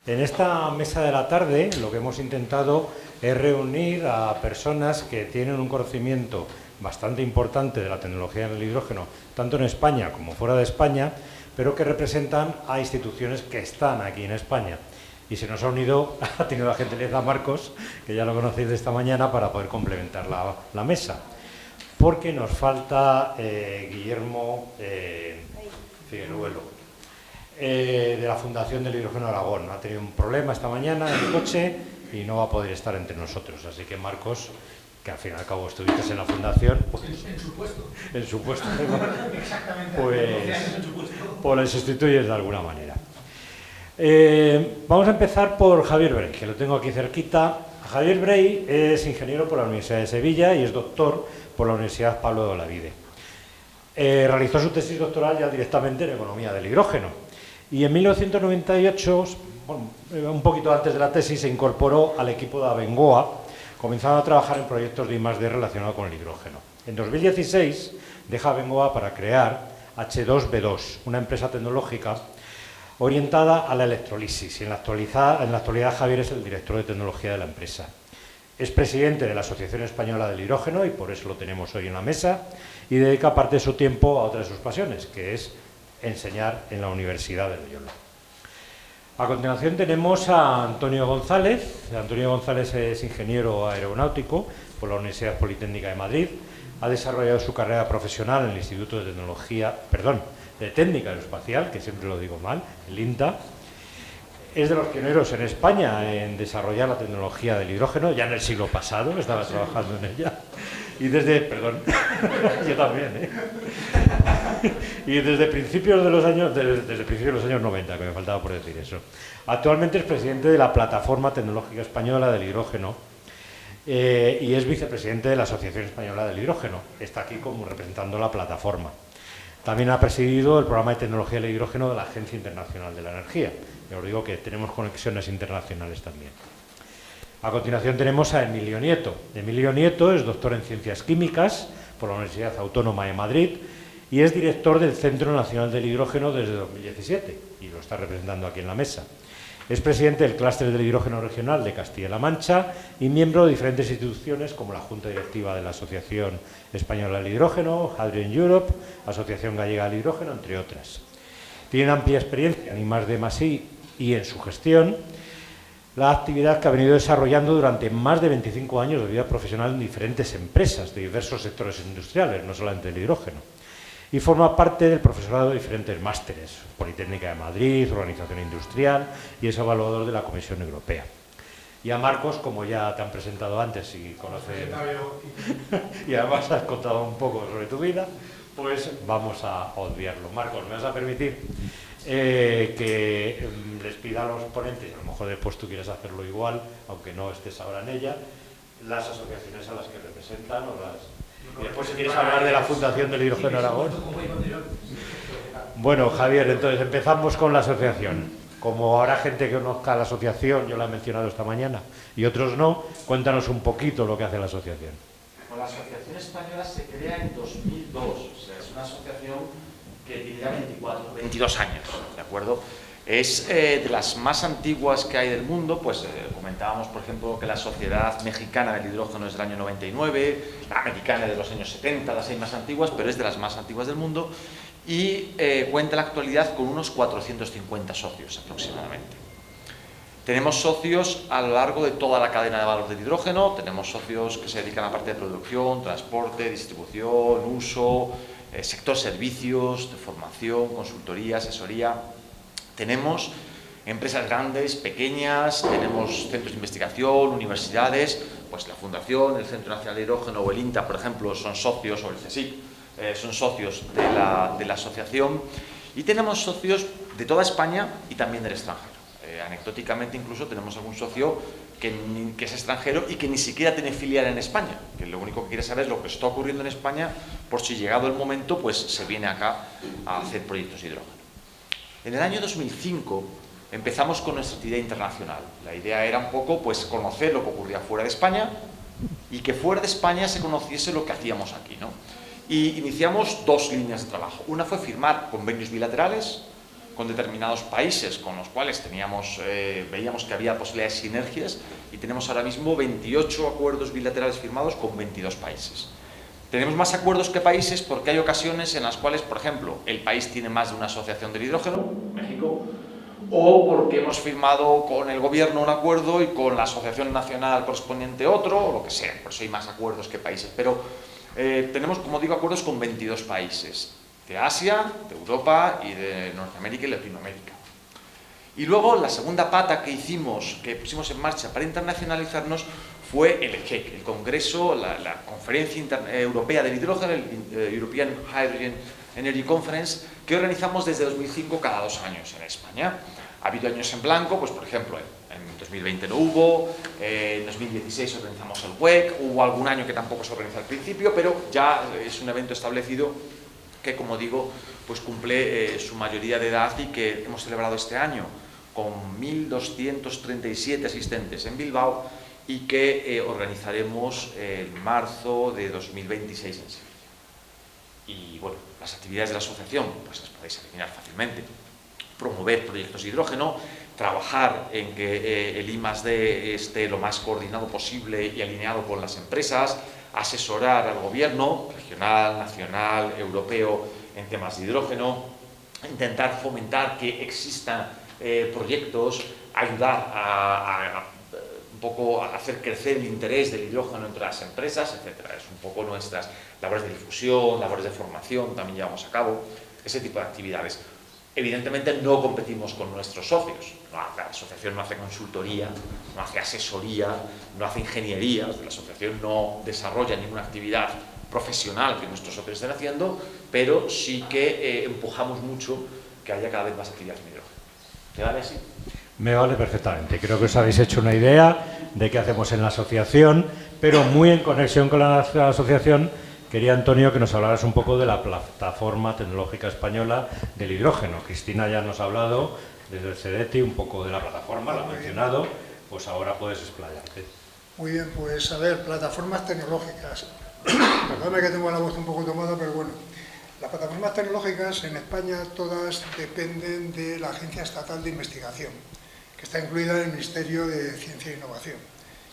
En esta mesa de la tarde lo que hemos intentado es reunir a personas que tienen un conocimiento bastante importante de la tecnología del hidrógeno, tanto en España como fuera de España, pero que representan a instituciones que están aquí en España. Y se nos ha unido, ha tenido la gentileza Marcos, que ya lo conocéis de esta mañana, para poder complementar la mesa. Porque nos falta Guillermo Figueruelo, de la Fundación del Hidrógeno Aragón. Ha tenido un problema esta mañana en el coche y no va a poder estar entre nosotros. Así que Marcos, que al fin y al cabo estuviste en la Fundación, pues, en su puesto. En su puesto. Exactamente. Pues le sustituyes de alguna manera. Vamos a empezar por Javier Brey, que lo tengo aquí cerquita. Javier Brey es ingeniero por la Universidad de Sevilla y es doctor por la Universidad Pablo de Olavide. Realizó su tesis doctoral ya directamente en Economía del Hidrógeno. Y en 1998, bueno, un poquito antes de la tesis, se incorporó al equipo de Abengoa, comenzando a trabajar en proyectos de I+D relacionados con el hidrógeno. En 2016 deja Abengoa para crear H2B2, una empresa tecnológica orientada a la electrolisis. Y en la actualidad Javier es el director de tecnología de la empresa. Es presidente de la Asociación Española del Hidrógeno y por eso lo tenemos hoy en la mesa, y dedica parte de su tiempo a otra de sus pasiones, que es enseñar en la Universidad de Loyola. A continuación tenemos a Antonio González. Antonio González es ingeniero aeronáutico por la Universidad Politécnica de Madrid. Ha desarrollado su carrera profesional en el Instituto de Técnica Aeroespacial, que siempre lo digo mal, el INTA. Es de los pioneros en España en desarrollar la tecnología del hidrógeno, ya en el siglo pasado, estaba trabajando en ella. Y desde, yo también, y desde principios de los años 90, que me faltaba por decir eso. Actualmente es presidente de la Plataforma Tecnológica Española del Hidrógeno y es vicepresidente de la Asociación Española del Hidrógeno. Está aquí como representando la plataforma. También ha presidido el programa de tecnología del hidrógeno de la Agencia Internacional de la Energía. Ya os digo que tenemos conexiones internacionales también. A continuación tenemos a Emilio Nieto. Emilio Nieto es doctor en Ciencias Químicas por la Universidad Autónoma de Madrid y es director del Centro Nacional del Hidrógeno desde 2017 y lo está representando aquí en la mesa. Es presidente del Clúster del Hidrógeno Regional de Castilla-La Mancha y miembro de diferentes instituciones como la Junta Directiva de la Asociación Española del Hidrógeno, Hydrogen Europe, Asociación Gallega del Hidrógeno, entre otras. Tiene amplia experiencia en I+D+I y en su gestión, la actividad que ha venido desarrollando durante más de 25 años de vida profesional en diferentes empresas de diversos sectores industriales, no solamente del hidrógeno. Y forma parte del profesorado de diferentes másteres, Politécnica de Madrid, Organización Industrial, y es evaluador de la Comisión Europea. Y a Marcos, como ya te han presentado antes y conoces, y además has contado un poco sobre tu vida, pues vamos a obviarlo. Marcos, ¿me vas a permitir que les pida a los ponentes, a lo mejor después tú quieres hacerlo igual, aunque no estés ahora en ella, las asociaciones a las que representan o las... Y después si quieres hablar de la Fundación del Hidrógeno Aragón. Bueno, Javier, entonces empezamos con la asociación. Como habrá gente que conozca la asociación, yo la he mencionado esta mañana, y otros no, cuéntanos un poquito lo que hace la asociación. Pues la Asociación Española se crea en 2002, o sea, es una asociación que tiene ya 22 años, ¿de acuerdo? Es de las más antiguas que hay del mundo, pues comentábamos, por ejemplo, que la Sociedad Mexicana del Hidrógeno es del año 99, la americana de los años 70, las hay más antiguas, pero es de las más antiguas del mundo y cuenta en la actualidad con unos 450 socios aproximadamente. Tenemos socios a lo largo de toda la cadena de valor del hidrógeno, tenemos socios que se dedican a la parte de producción, transporte, distribución, uso, sector servicios, de formación, consultoría, asesoría. Tenemos empresas grandes, pequeñas, tenemos centros de investigación, universidades, pues la Fundación, el Centro Nacional de Hidrógeno o el INTA, por ejemplo, son socios, o el CSIC, son socios de la asociación, y tenemos socios de toda España y también del extranjero. Anecdóticamente incluso tenemos algún socio que es extranjero y que ni siquiera tiene filial en España, que lo único que quiere saber es lo que está ocurriendo en España, por si llegado el momento pues se viene acá a hacer proyectos de hidrógeno. En el año 2005 empezamos con nuestra actividad internacional. La idea era un poco pues conocer lo que ocurría fuera de España y que fuera de España se conociese lo que hacíamos aquí, ¿no? Y iniciamos dos líneas de trabajo. Una fue firmar convenios bilaterales con determinados países con los cuales veíamos que había posibilidades de sinergias, y tenemos ahora mismo 28 acuerdos bilaterales firmados con 22 países. Tenemos más acuerdos que países porque hay ocasiones en las cuales, por ejemplo, el país tiene más de una asociación del hidrógeno, México, o porque hemos firmado con el gobierno un acuerdo y con la asociación nacional correspondiente otro, o lo que sea. Por eso hay más acuerdos que países. Pero tenemos, como digo, acuerdos con 22 países, de Asia, de Europa y de Norteamérica y Latinoamérica. Y luego la segunda pata que pusimos en marcha para internacionalizarnos, fue el EGEC, el Congreso, la Conferencia Europea del Hidrógeno, el European Hydrogen Energy Conference, que organizamos desde 2005 cada 2 años en España. Ha habido años en blanco, pues por ejemplo, en 2020 no hubo, en 2016 organizamos el WEC, hubo algún año que tampoco se organizó al principio, pero ya es un evento establecido que, como digo, pues cumple su mayoría de edad y que hemos celebrado este año con 1.237 asistentes en Bilbao y que organizaremos en marzo de 2026 en Sevilla. Y bueno, las actividades de la asociación pues las podéis adivinar fácilmente: promover proyectos de hidrógeno, trabajar en que el I+D esté lo más coordinado posible y alineado con las empresas, asesorar al gobierno regional, nacional, europeo en temas de hidrógeno, intentar fomentar que existan proyectos, ayudar a un poco a hacer crecer el interés del hidrógeno entre las empresas, etc. Es un poco nuestras labores de difusión, labores de formación, también llevamos a cabo ese tipo de actividades. Evidentemente no competimos con nuestros socios. La asociación no hace consultoría, no hace asesoría, no hace ingeniería. La asociación no desarrolla ninguna actividad profesional que nuestros socios estén haciendo, pero sí que empujamos mucho que haya cada vez más actividades en hidrógeno. ¿Te vale así? Me vale perfectamente. Creo que os habéis hecho una idea de qué hacemos en la asociación, pero muy en conexión con la asociación, quería, Antonio, que nos hablaras un poco de la plataforma tecnológica española del hidrógeno. Cristina ya nos ha hablado desde el CEDETI un poco de la plataforma, la ha mencionado, pues ahora puedes explayarte. Muy bien, pues a ver, plataformas tecnológicas. Perdóname que tengo la voz un poco tomada, pero bueno. Las plataformas tecnológicas en España todas dependen de la Agencia Estatal de Investigación, que está incluida en el Ministerio de Ciencia e Innovación.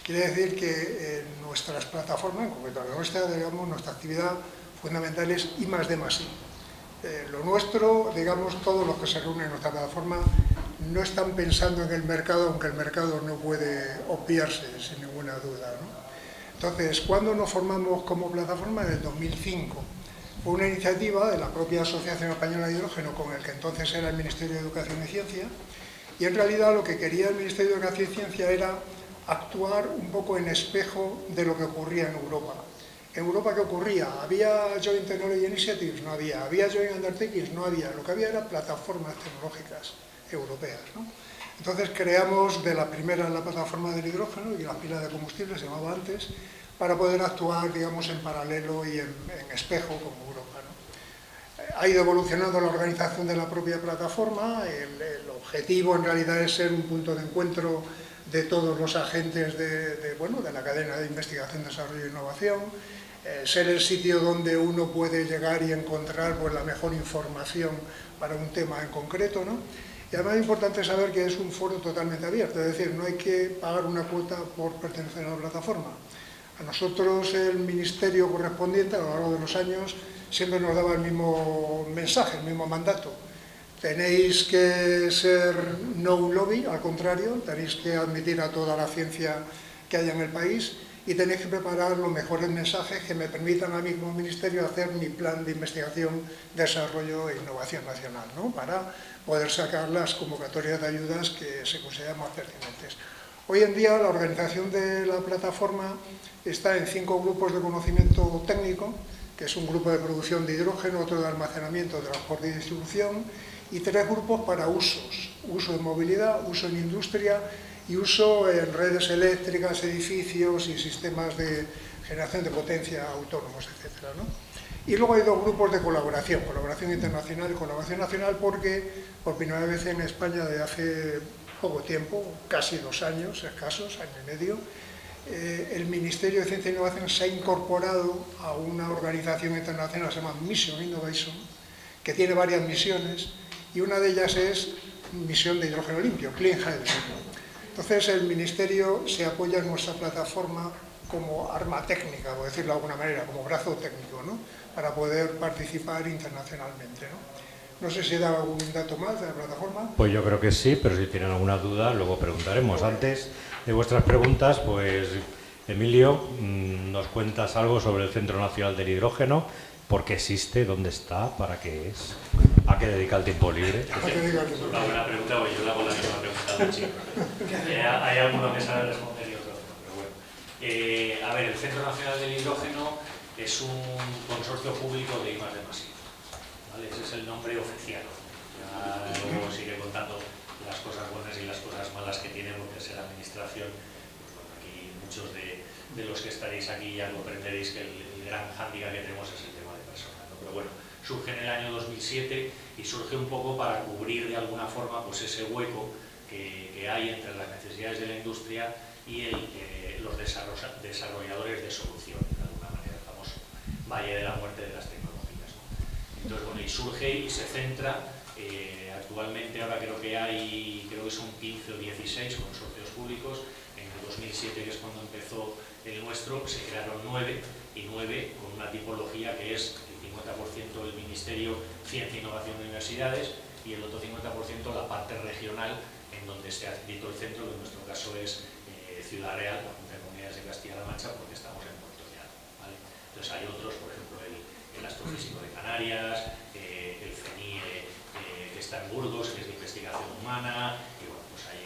Quiere decir que nuestras plataformas, en concreto la nuestra, digamos, nuestra actividad fundamental es I+D+I. Lo nuestro, digamos, todos los que se reúnen en nuestra plataforma no están pensando en el mercado, aunque el mercado no puede obviarse sin ninguna duda, ¿no? Entonces, ¿cuándo nos formamos como plataforma? En el 2005. Fue una iniciativa de la propia Asociación Española de Hidrógeno, con el que entonces era el Ministerio de Educación y Ciencia, y en realidad lo que quería el Ministerio de Educación y Ciencia era actuar un poco en espejo de lo que ocurría en Europa. ¿En Europa qué ocurría? ¿Había Joint Technology Initiatives? No había. ¿Había Joint Undertakings? No había. Lo que había eran plataformas tecnológicas europeas, ¿no? Entonces creamos de la primera la plataforma del hidrógeno y la pila de combustible, se llamaba antes, para poder actuar, digamos, en paralelo y en espejo con Europa, ¿no? Ha ido evolucionando la organización de la propia plataforma. El objetivo en realidad es ser un punto de encuentro de todos los agentes de la cadena de investigación, desarrollo e innovación, ser el sitio donde uno puede llegar y encontrar pues, la mejor información para un tema en concreto, ¿no? Y además es importante saber que es un foro totalmente abierto, es decir, no hay que pagar una cuota por pertenecer a la plataforma. A nosotros el ministerio correspondiente a lo largo de los años siempre nos daba el mismo mensaje, el mismo mandato. Tenéis que ser no un lobby, al contrario, tenéis que admitir a toda la ciencia que haya en el país y tenéis que preparar los mejores mensajes que me permitan a mí como ministerio hacer mi plan de investigación, desarrollo e innovación nacional, ¿no? Para poder sacar las convocatorias de ayudas que se consideran más pertinentes. Hoy en día la organización de la plataforma está en 5 grupos de conocimiento técnico, que es un grupo de producción de hidrógeno, otro de almacenamiento, transporte y distribución, y 3 grupos para usos: uso en movilidad, uso en industria y uso en redes eléctricas, edificios y sistemas de generación de potencia autónomos, etc., ¿no? Y luego hay 2 grupos de colaboración internacional y colaboración nacional, porque por primera vez en España desde hace poco tiempo, casi 2 años escasos, año y medio, el Ministerio de Ciencia e Innovación se ha incorporado a una organización internacional que se llama Mission Innovation, que tiene varias misiones y una de ellas es misión de hidrógeno limpio, Clean Hydrogen. Entonces el Ministerio se apoya en nuestra plataforma como arma técnica, por decirlo de alguna manera, como brazo técnico, ¿no?, para poder participar internacionalmente, ¿no? No sé si he dado algún dato más de la plataforma. Pues yo creo que sí, pero si tienen alguna duda luego preguntaremos. Antes de vuestras preguntas, pues Emilio, nos cuentas algo sobre el Centro Nacional del Hidrógeno, por qué existe, dónde está, para qué es, a qué dedica el tiempo libre. ¿A qué dedica el tiempo libre? Una buena pregunta, porque yo le hago la misma pregunta a un chico. Hay alguno que sabe responder y otro no, pero bueno. A ver, el Centro Nacional del Hidrógeno es un consorcio público de I+D+I. ¿Vale? Ese es el nombre oficial. Ya luego sigue contando las cosas buenas y las cosas malas que tiene, porque es la administración. Pues bueno, aquí muchos de los que estaréis aquí ya comprenderéis que el gran hándicap que tenemos es el tema de personal, ¿no? Pero bueno, surge en el año 2007 y surge un poco para cubrir de alguna forma pues ese hueco que hay entre las necesidades de la industria y los desarrolladores de soluciones, de alguna manera, el famoso valle de la muerte de las tecnologías, ¿no? Entonces, bueno, y surge y se centra, actualmente ahora creo que son 15 o 16 consorcios públicos. En el 2007, que es cuando empezó el nuestro, se crearon 9, y 9 con una tipología que es el 50% del Ministerio Ciencia, Innovación de Universidades y el otro 50% la parte regional, en donde se ha adscrito el centro, que en nuestro caso es Ciudad Real, la Junta de Comunidades de Castilla-La Mancha, porque estamos en Puerto Llano, ¿vale? Entonces hay otros, por ejemplo, el Astrofísico de Canarias, el CENIE, que está en Burgos, que es de investigación humana, y bueno, pues hay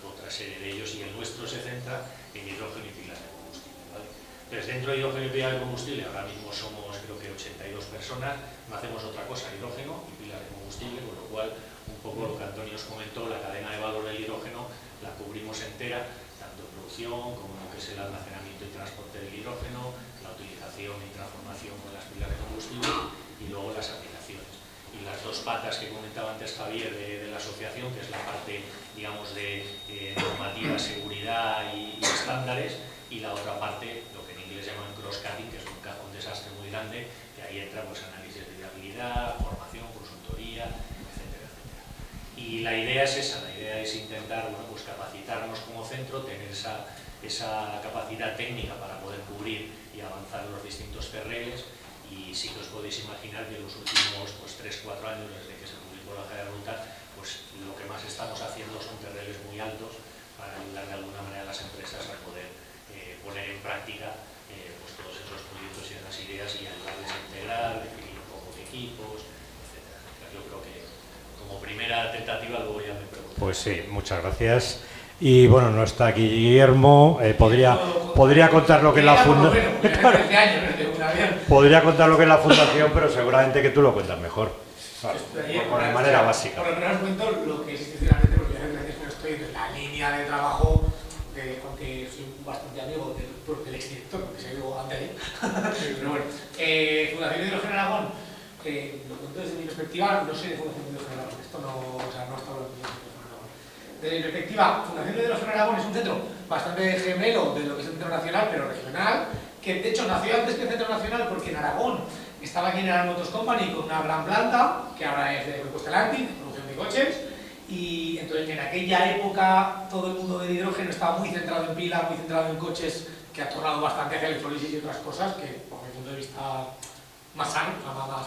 otra serie de ellos, y el nuestro se centra en hidrógeno y pilas de combustible, ¿vale? Entonces, dentro de hidrógeno y pilas de combustible, ahora mismo somos, creo que 82 personas, no hacemos otra cosa, hidrógeno y pilas de combustible, con lo cual, un poco lo que Antonio os comentó, la cadena de valor del hidrógeno la cubrimos entera, tanto producción como lo que es el almacenamiento y transporte del hidrógeno, la utilización y transformación con las pilas de combustible y luego las aplicaciones. Y las dos patas que comentaba antes Javier de la asociación, que es la parte, digamos, de normativa, seguridad y estándares, y la otra parte, lo que en inglés llaman cross-cutting, que es un cajón desastre muy grande, que ahí entra pues análisis de viabilidad, formación, consultoría, etcétera, etcétera. Y la idea es esa, la idea es intentar, bueno, pues capacitarnos como centro, tener esa capacidad técnica para poder cubrir y avanzar en los distintos CRLs. Y sí que os podéis imaginar que en los últimos 3-4 años, desde que se publicó la hoja de ruta, pues lo que más estamos haciendo son CRLs muy altos para ayudar de alguna manera a las empresas a poder poner en práctica pues todos esos proyectos y esas ideas y ayudarles a integrar, definir un poco de equipos, etcétera. Yo creo que como primera tentativa luego ya me pregunto. Pues sí, muchas gracias. Y bueno, no está aquí Guillermo, podría contar lo que es la fundación. Podría contar lo que es la fundación, pero seguramente que tú lo cuentas mejor. De manera básica. Por lo menos cuento lo que es institucionalmente, porque gracias que no estoy en la línea de trabajo, aunque soy bastante amigo del exdirector, porque se ha ido antes de ahí. Pero bueno, Fundación de Hidrógeno Aragón, lo cuento desde mi perspectiva, no soy de Fundación de Hidrógeno Aragón, esto no, o sea, no está hablando de Hidrógeno Aragón. Desde mi perspectiva, Fundación de Hidrógeno Aragón es un centro bastante gemelo de lo que es el Centro Nacional, pero regional, que de hecho nació antes que el Centro Nacional porque en Aragón estaba General Motors Company con una gran planta, que ahora es de Grupo Stellantis, producción de coches, y entonces en aquella época todo el mundo del hidrógeno estaba muy centrado en pilas, muy centrado en coches, que ha tornado bastante hacia electrólisis y otras cosas, que por mi punto de vista más sano,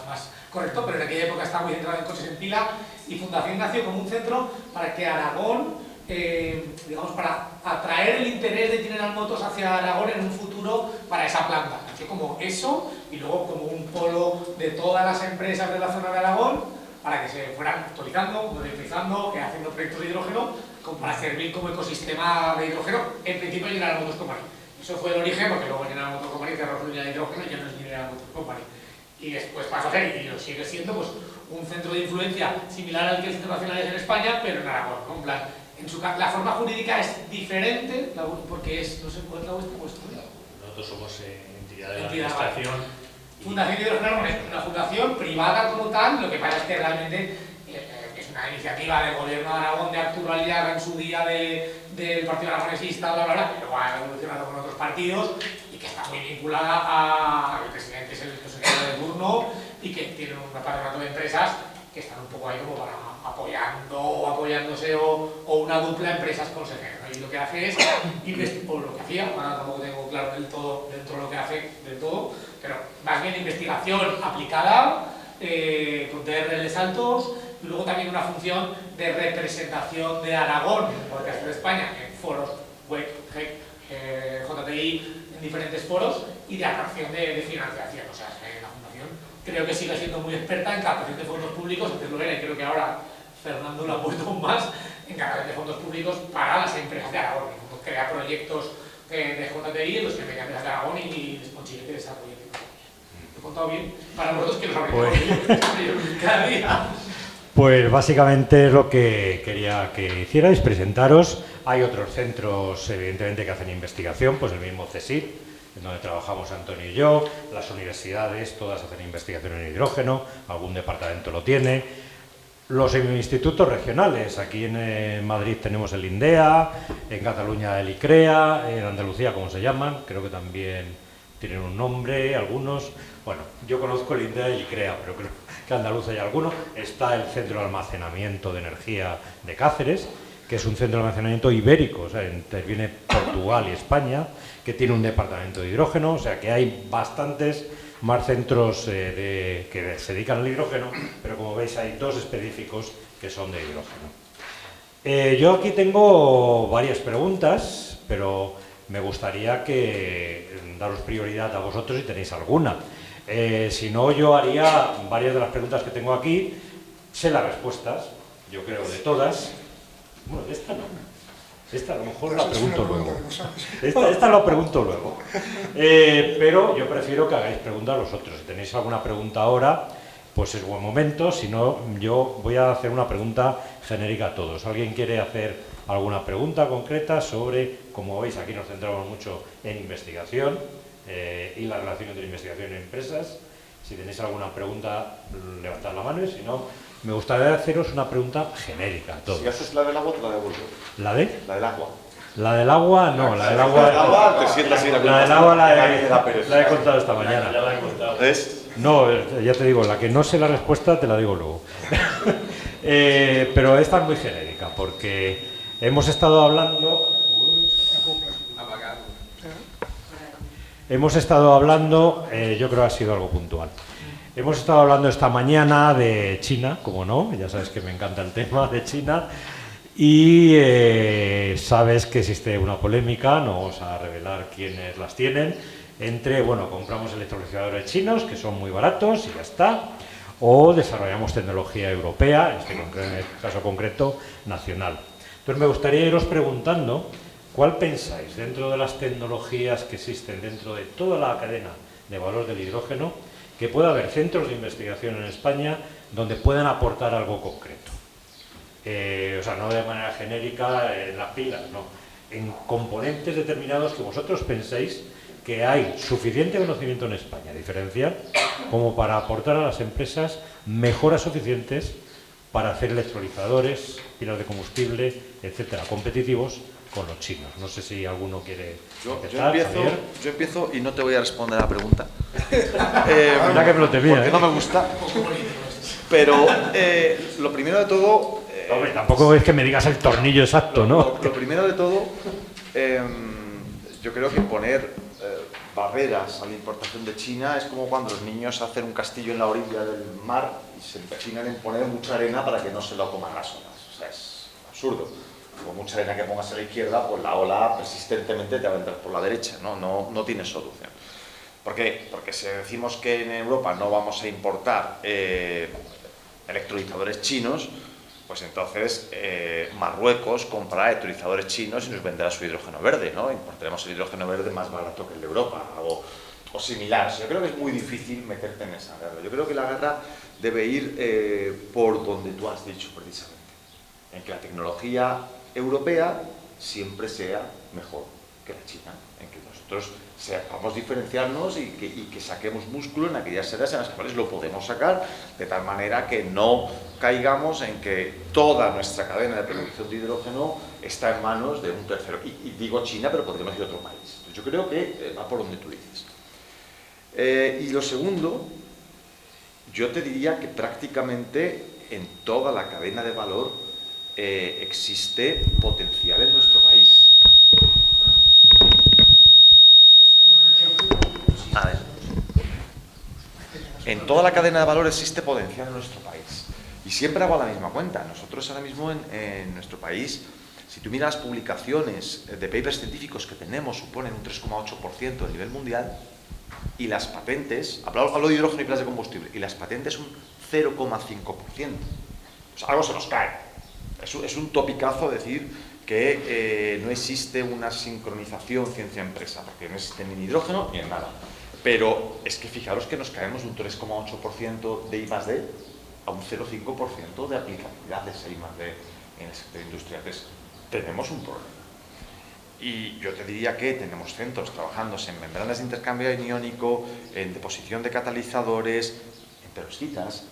más correcto, pero en aquella época estaba muy centrado en coches en pila, y Fundación nació como un centro para que Aragón, digamos, para atraer el interés de General Motors hacia Aragón en un futuro para esa planta. Nació como eso y luego como un polo de todas las empresas de la zona de Aragón para que se fueran actualizando, modernizando, haciendo proyectos de hidrógeno para servir como ecosistema de hidrógeno, en principio General Motors Company. Eso fue el origen, porque luego General Motors Company cerró su línea de hidrógeno y ya no es General Motors Company. Y después pasó a ser, y lo sigue siendo, pues, un centro de influencia similar al que el Centro Nacional es en España, pero en Aragón, ¿no? En plan, la forma jurídica es diferente, porque es, no sé, ¿cuál es la vuestra? Nosotros somos entidad de la administración. Fundación Hidrógeno es una fundación privada como tal, lo que pasa es que realmente es una iniciativa del gobierno de Aragón de Arturo Aliaga en su día del Partido Aragonesista, bla, bla, bla, que luego ha evolucionado con otros partidos y que está muy vinculada al presidente, es el secretario de turno, y que tiene un patronato de empresas que están un poco ahí como para apoyándose o una dupla empresas consejeras, ¿no? Y lo que hace es, o lo que hacía, ahora tampoco tengo claro del todo dentro de lo que hace del todo, pero más bien investigación aplicada, con TRLs altos, y luego también una función de representación de Aragón, porque hasta de España, en foros, web, JTI, en diferentes foros, y de atracción de financiación. O sea, la Fundación creo que sigue siendo muy experta en captación de fondos públicos, antes lo era, y creo que ahora Fernando lo ha puesto aún más, en captación de fondos públicos para las empresas de Aragón. Crea proyectos de JTI en los que vengan empresas de Aragón y les consigue que desarrollen. ¿Lo he contado bien? Para vosotros que lo sabréis cada día. Pues básicamente es lo que quería que hicierais, presentaros. Hay otros centros, evidentemente, que hacen investigación, pues el mismo CSIC, en donde trabajamos Antonio y yo, las universidades, todas hacen investigación en hidrógeno, algún departamento lo tiene. Los institutos regionales, aquí en Madrid tenemos el INDEA, en Cataluña el ICREA, en Andalucía, ¿cómo se llaman? Creo que también tienen un nombre, algunos. Bueno, yo conozco el INDEA y el ICREA, pero creo que en Andalucía hay alguno. Está el Centro de Almacenamiento de Energía de Cáceres, que es un centro de almacenamiento ibérico, o sea, interviene Portugal y España, que tiene un departamento de hidrógeno, o sea que hay bastantes más centros que se dedican al hidrógeno, pero como veis hay dos específicos que son de hidrógeno. Yo aquí tengo varias preguntas, pero me gustaría daros prioridad a vosotros si tenéis alguna. Si no, yo haría varias de las preguntas que tengo aquí, sé las respuestas, yo creo de todas. Bueno, esta no. Esta a lo mejor la pregunto luego. Esta lo pregunto luego. Pero yo prefiero que hagáis preguntas a los otros. Si tenéis alguna pregunta ahora, pues es buen momento. Si no, yo voy a hacer una pregunta genérica a todos. ¿Alguien quiere hacer alguna pregunta concreta sobre, como veis, aquí nos centramos mucho en investigación y la relación entre investigación y empresas? Si tenéis alguna pregunta, levantad la mano, y si no, me gustaría haceros una pregunta genérica a todos. Si haces la del agua, te la devuelvo. ¿La de? La del agua. La del agua, no, la del agua... te sientas y la del agua la he contado contado esta mañana. Ya la he contado. ¿Es? No, ya te digo, la que no sé la respuesta te la digo luego. Pero esta es muy genérica, porque hemos estado hablando... yo creo que ha sido algo puntual. Hemos estado hablando esta mañana de China, como no, ya sabes que me encanta el tema de China, y sabes que existe una polémica, no vamos a revelar quiénes las tienen, entre, bueno, compramos electrolizadores chinos, que son muy baratos y ya está, o desarrollamos tecnología europea, en este caso concreto, nacional. Entonces me gustaría iros preguntando, ¿cuál pensáis dentro de las tecnologías que existen dentro de toda la cadena de valor del hidrógeno, que pueda haber centros de investigación en España donde puedan aportar algo concreto? O sea, no de manera genérica en las pilas, no. En componentes determinados que vosotros penséis que hay suficiente conocimiento en España, diferencial, como para aportar a las empresas mejoras suficientes para hacer electrolizadores, pilas de combustible, etcétera, competitivos con los chinos. No sé si alguno quiere empezar. Yo empiezo y no te voy a responder a la pregunta. Mira que me lo temía, porque no me gusta. Pero lo primero de todo... Hombre, tampoco es que me digas el tornillo exacto, ¿no? Lo primero de todo, yo creo que poner barreras a la importación de China es como cuando los niños hacen un castillo en la orilla del mar y se empecinan en poner mucha arena para que no se lo coman las olas. O sea, es absurdo. Con mucha arena que pongas a la izquierda, pues la ola persistentemente te va a entrar por la derecha, no tiene solución. ¿Por qué? Porque si decimos que en Europa no vamos a importar electrolizadores chinos, pues entonces Marruecos comprará electrolizadores chinos y nos venderá su hidrógeno verde, ¿no? Importaremos el hidrógeno verde más barato que el de Europa, o similar. Yo creo que es muy difícil meterte en esa guerra. Yo creo que la guerra debe ir por donde tú has dicho precisamente, en que la tecnología europea siempre sea mejor que la china, en que nosotros sepamos diferenciarnos y que saquemos músculo en aquellas áreas en las cuales lo podemos sacar, de tal manera que no caigamos en que toda nuestra cadena de producción de hidrógeno está en manos de un tercero. Y digo China, pero podríamos decir otro país. Entonces, yo creo que va por donde tú dices. Y lo segundo, yo te diría que prácticamente en toda la cadena de valor existe potencial en nuestro país. A ver. En toda la cadena de valor existe potencial en nuestro país. Y siempre hago la misma cuenta. Nosotros ahora mismo en nuestro país, si tú miras las publicaciones de papers científicos que tenemos, suponen un 3,8% a nivel mundial, y las patentes, hablo de hidrógeno y pilas de combustible, y las patentes un 0,5%. O sea, algo se nos cae. Es un topicazo decir que no existe una sincronización ciencia-empresa, porque no existe ni en hidrógeno ni en nada. Pero es que fijaros que nos caemos de un 3,8% de I+D a un 0,5% de aplicabilidad de ese I+D en el sector industrial. Entonces, tenemos un problema. Y yo te diría que tenemos centros trabajando en membranas de intercambio iónico, en deposición de catalizadores, en perovskitas,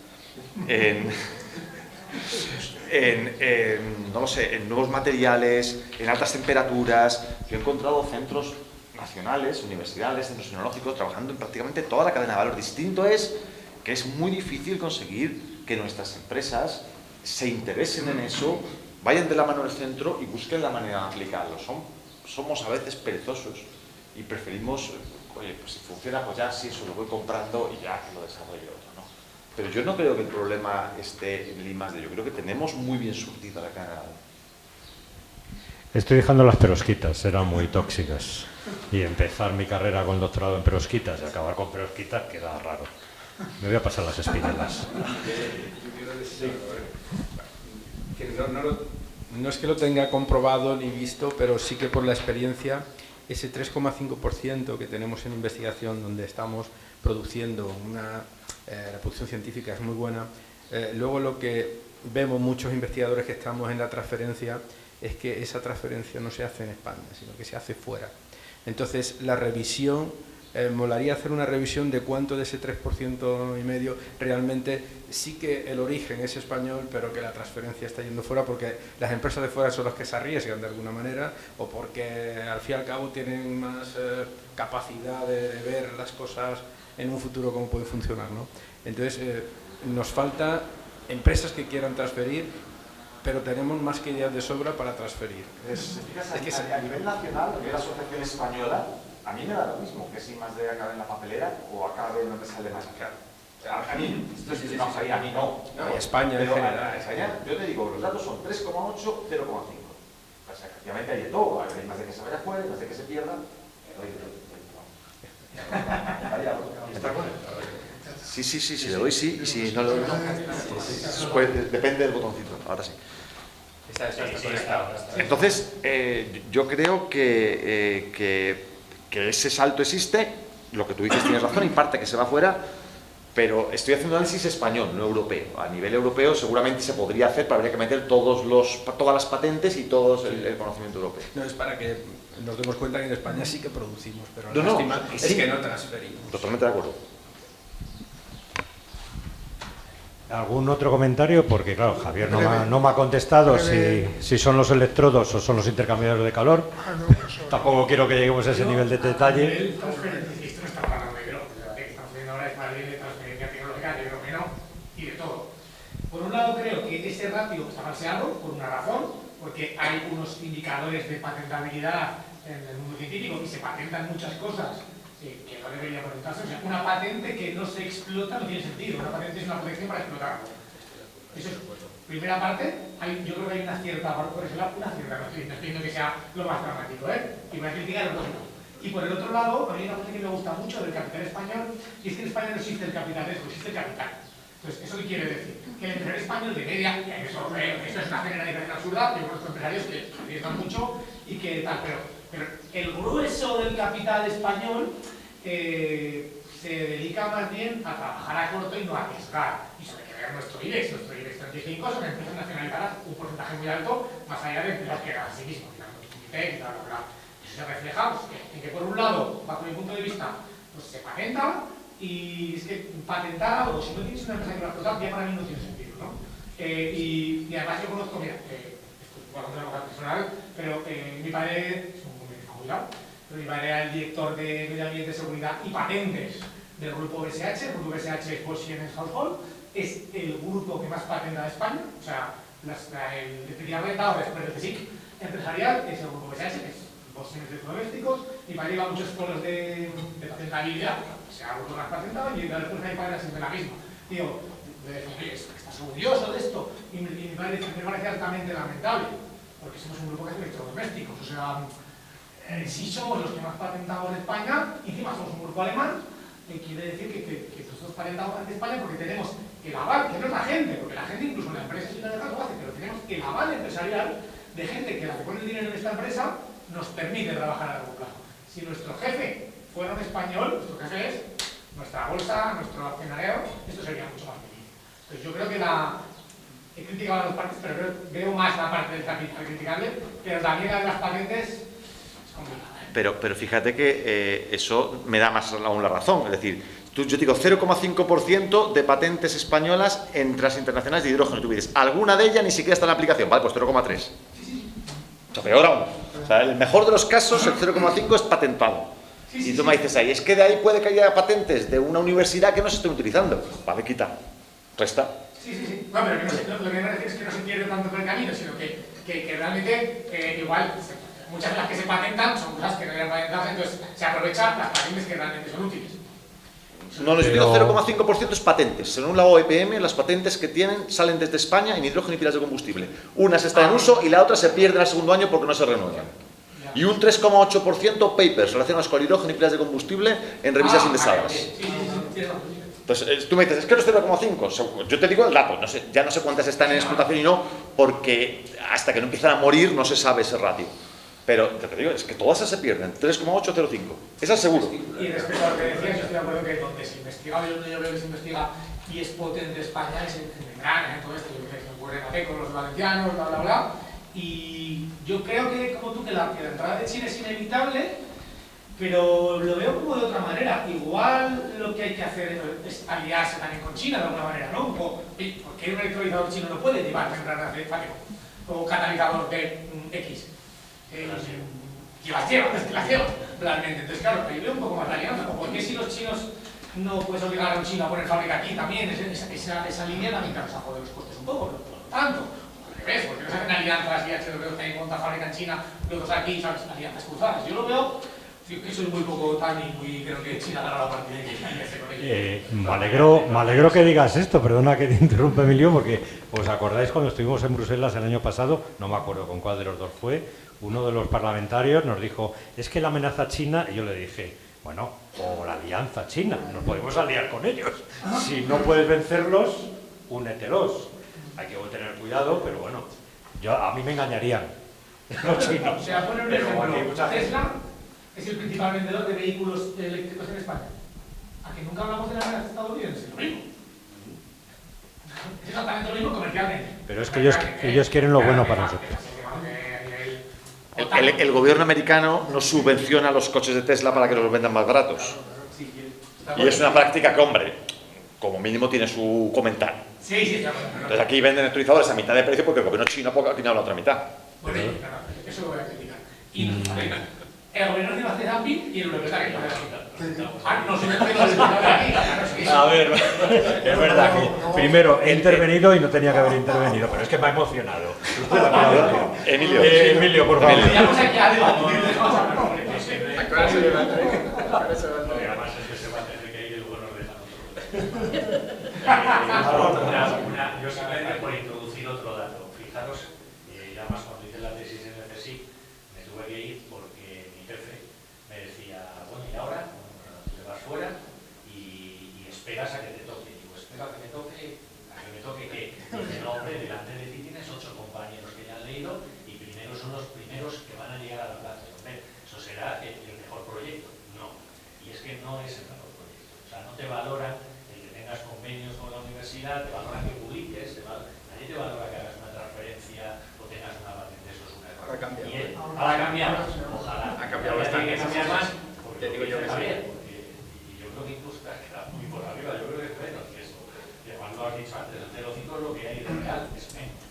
no lo sé, en nuevos materiales, en altas temperaturas. Yo he encontrado centros nacionales, universidades, centros tecnológicos trabajando en prácticamente toda la cadena de valor. Distinto es que es muy difícil conseguir que nuestras empresas se interesen en eso, vayan de la mano del centro y busquen la manera de aplicarlo. Somos a veces perezosos y preferimos, oye, pues si funciona, pues ya sí, eso lo voy comprando y ya lo desarrollo otro, ¿no? Pero yo no creo que el problema esté en el I+D, yo creo que tenemos muy bien surtida la cadena de valor. Estoy dejando las perovskitas, eran muy tóxicas. Y empezar mi carrera con el doctorado en perovskitas y acabar con perovskitas queda raro. Me voy a pasar las espinelas. Yo quiero decir que no es que lo tenga comprobado ni visto, pero sí que por la experiencia, ese 3,5% que tenemos en investigación, donde estamos produciendo la producción científica es muy buena. Luego lo que vemos muchos investigadores que estamos en la transferencia es que esa transferencia no se hace en España, sino que se hace fuera. Entonces, la revisión, molaría hacer una revisión de cuánto de ese 3,5% realmente sí que el origen es español, pero que la transferencia está yendo fuera, porque las empresas de fuera son las que se arriesgan de alguna manera, o porque al fin y al cabo tienen más capacidad de ver las cosas en un futuro cómo puede funcionar, ¿no? Entonces, nos falta empresas que quieran transferir, pero tenemos más que ideas de sobra para transferir. A nivel nacional, a nivel asociación española, a mí me da lo mismo que si I+D acabe en la papelera o acabe en una empresa alemana. A mí, a mí no. Y España en general. España, yo te digo, los datos son 3,8, 0,5. O sea, efectivamente hay de todo. Hay I+D que se vaya fuera, I+D que se pierda. ¿Está con él? Sí, le doy sí, y si no le doy no. Pues depende del botoncito, ahora sí. Entonces, yo creo que ese salto existe, lo que tú dices tienes razón, en parte que se va fuera, pero estoy haciendo análisis español, no europeo. A nivel europeo seguramente se podría hacer, pero habría que meter todas las patentes y todo el conocimiento europeo. No, es para que nos demos cuenta que en España sí que producimos, pero la lástima es que no transferimos. Totalmente de acuerdo. ¿Algún otro comentario? Porque claro, Javier no me ha contestado si son los electrodos o son los intercambiadores de calor. Tampoco quiero que lleguemos a ese nivel de detalle. Esto no está hablando de hidrógeno, lo que estamos viendo ahora es más bien de transferencia tecnológica de hidrógeno y de todo. Por un lado creo que ese ratio está falseado por una razón, porque hay unos indicadores de patentabilidad en el mundo científico y se patentan muchas cosas que no debería patentarse. O sea, una patente que no se explota no tiene sentido. Una patente es una protección para explotarlo. Eso es primera parte. Yo creo que hay una cierta, por ese lado, no estoy diciendo que sea lo más dramático, y voy a criticar el otro. Y por el otro lado, a mí hay una cosa que me gusta mucho del capital español, y es que en España no existe el capital riesgo, existe el capital. Entonces, ¿eso qué quiere decir? Que el empresario español de media, eso es una generalización absurda, yo conozco empresarios que arriesgan mucho y que tal, pero el grueso del capital español se dedica más bien a trabajar a corto y no a arriesgar. Y sobre que ver nuestro IBEX 35 son empresas nacionalizadas un porcentaje muy alto, más allá de empresas que eran a sí mismos, y bla, bla, bla. Eso se refleja en que por un lado, bajo mi punto de vista, pues se patenta, y es que patentar algo, si no tienes una empresa que lo va a explotar, ya para mí no tiene sentido, ¿no? Y además yo conozco, mira, esto es una cosa personal, pero mi padre es un jubilado, pero mi padre era el director de Medio Ambiente, Seguridad y Patentes del grupo BSH. El grupo BSH es Bosch Siemens Household, es el grupo que más patenta de España, o sea, efectivamente, ahora después del CSIC empresarial es el grupo BSH, que es bosques electrodomésticos, y para llevar muchos foros de patentabilidad, o sea, algo más patentado, y la respuesta de mi padre es siempre la misma. Digo, ¿estás orgulloso de esto? Y mi padre me parece altamente lamentable, porque somos un grupo que hace electrodomésticos, o sea, sí somos los que más patentamos de España, y encima somos un grupo alemán, quiere decir que nosotros patentamos de España porque tenemos el aval, que no es la gente, porque la gente incluso en la empresa sí lo hace, pero tenemos el aval empresarial de gente que la que pone el dinero en esta empresa nos permite trabajar a largo plazo. Si nuestro jefe fuera un español, nuestro jefe es nuestra bolsa, nuestro accionariado, esto sería mucho más feliz. Entonces yo creo que he criticado a las partes, pero veo más la parte del capital criticable, pero también la de las patentes es complicada. Pero fíjate que eso me da más aún la razón, es decir, yo digo 0,5% de patentes españolas entre las internacionales de hidrógeno. Tú dices, alguna de ellas ni siquiera está en la aplicación, vale, pues 0,3. O sea, peor aún. O sea, el mejor de los casos, el 0,5 es patentado. Y tú me dices ahí, es que de ahí puede que haya patentes de una universidad que no se estén utilizando. Vale, quita, resta. Sí. No, pero lo que me parece es que no se pierde tanto por el camino, sino que realmente igual muchas de las que se patentan son cosas que no eran patentadas, entonces se aprovechan las patentes que realmente son útiles. No, les digo 0,5% es patentes. Según la OEPM, las patentes que tienen salen desde España en hidrógeno y pilas de combustible. Unas están en uso y la otra se pierde al segundo año porque no se renuevan. Y un 3,8% papers relacionados con hidrógeno y pilas de combustible en revistas indexadas. Entonces, tú me dices, es que no es 0,5. Yo te digo el dato, ya no sé cuántas están en explotación y no, porque hasta que no empiezan a morir no se sabe ese ratio. Pero te digo, es que todas esas se pierden, 3,8, 0,5. Esa es seguro. Y respecto a lo que decías, yo estoy de acuerdo que donde se investiga, donde yo veo que se investiga y es potente España, es en Membrana, en todo esto, yo creo que se ocurre en APEC con los valencianos, bla, bla, bla. Y yo creo que, como tú, que la entrada de China es inevitable, pero lo veo como de otra manera. Igual lo que hay que hacer es aliarse también con China de alguna manera, ¿no? ¿Por qué un electrolizador chino no puede llevar membranas de APEC o catalizador de X? Las lleva, realmente. Entonces, claro, ahí veo un poco más la alianza. ¿Por qué si los chinos no puedes obligar a un chino a poner fábrica aquí también? Esa línea también te nos ha jodido los costes un poco, pero por lo tanto, al revés, porque no se hacen alianzas y HW también monta fábrica en China, los dos aquí, ¿sabes? Alianzas cruzadas. Yo lo veo, que soy muy poco tan y muy, creo que China dará la partida y que me alegro que digas esto, perdona que te interrumpa, Emilio, porque ¿os acordáis cuando estuvimos en Bruselas el año pasado? No me acuerdo con cuál de los dos fue. Uno de los parlamentarios nos dijo, es que la amenaza china, y yo le dije, bueno, o la alianza china, nos podemos aliar con ellos. Si no puedes vencerlos, únetelos. Hay que tener cuidado, pero bueno, a mí me engañarían los chinos. O sea, poner un ejemplo, Tesla es el principal vendedor de vehículos eléctricos en España. ¿A que nunca hablamos de la amenaza estadounidense? Lo mismo. Es exactamente lo mismo comercialmente. Pero es que ellos quieren lo bueno para nosotros. El gobierno americano no subvenciona los coches de Tesla para que los vendan más baratos. Y es una práctica que, hombre, como mínimo tiene su comentario. Entonces aquí venden electrolizadores a mitad de precio porque el gobierno chino ha quitado la otra mitad. Bueno, eso lo voy a criticar. Y el gobierno chino hace dumping y el europeo que no hace dumping. No se me puede aquí. A ver, es verdad que primero he intervenido y no tenía que haber intervenido, pero es que me ha emocionado. Emilio, por favor. Vamos aquí a debatir. Además es que se va a tener que ir y luego nos dejan otro. Yo simplemente por introducir otro dato. Fijaros, y además cuando hice la tesis en el CSIC me tuve que ir porque mi jefe me decía, bueno, y ahora te vas fuera y esperas a que te toque. Digo, espera a que me toque, ¿qué? Dice, no, hombre, delante de ti tienes 8 compañeros que ya han leído y primero son los primeros que van a llegar a la plaza. Hombre, eso será el mejor proyecto. No. Y es que no es el mejor proyecto. O sea, no te valoran el que tengas convenios con la universidad, te valoran que publiques, nadie te valora que hagas una transferencia o tengas una patente. Eso es un error. Ahora ha cambiado. Ojalá. Ha cambiado bastante. Tiene que cambiar más. Porque digo yo que está bien. Y yo creo que incluso te ha quedado muy por arriba. Yo creo que es menos que eso. Y además lo has dicho antes, el 0,5 es lo que hay de real. Es menos.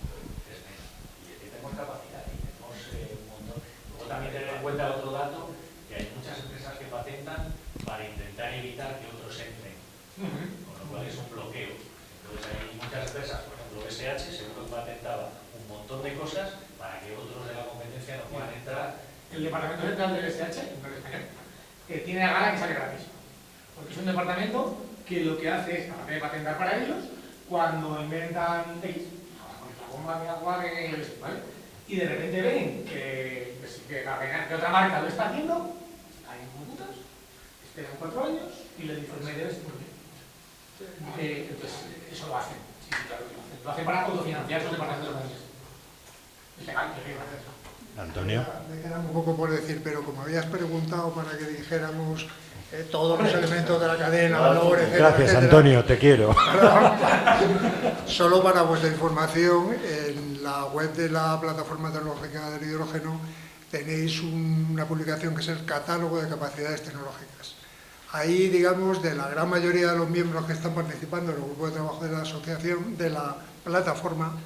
Y aquí tenemos capacidad y tenemos un montón. Luego también tener en cuenta otro dato, que hay muchas empresas que patentan para intentar evitar que otros entren, con lo cual es un bloqueo. Entonces hay SH seguro que patentaba un montón de cosas para que otros de la competencia no puedan entrar. El Departamento Central del SH, no el español, tiene a gala que sale gratis. Porque es un departamento que lo que hace es, aparte de patentar para ellos, cuando inventan X, la bomba de agua ¿vale? Y de repente ven que otra marca lo está haciendo, caen como putas, esperan 4 años y les dicen, me debes muy bien. Entonces, eso lo hacen. Sí, claro que lo hacen. Lo hacen para autofinanciar sus departamentos de países. Es legal, es legal. Antonio. Me queda un poco por decir, pero como habías preguntado para que dijéramos todos los elementos de la cadena, valor, etcétera. Gracias, etcétera, Antonio, te quiero. Solo para vuestra información, en la web de la Plataforma Tecnológica del Hidrógeno tenéis una publicación que es el Catálogo de Capacidades Tecnológicas. Ahí, digamos, de la gran mayoría de los miembros que están participando en el grupo de trabajo de la asociación, de la plataforma,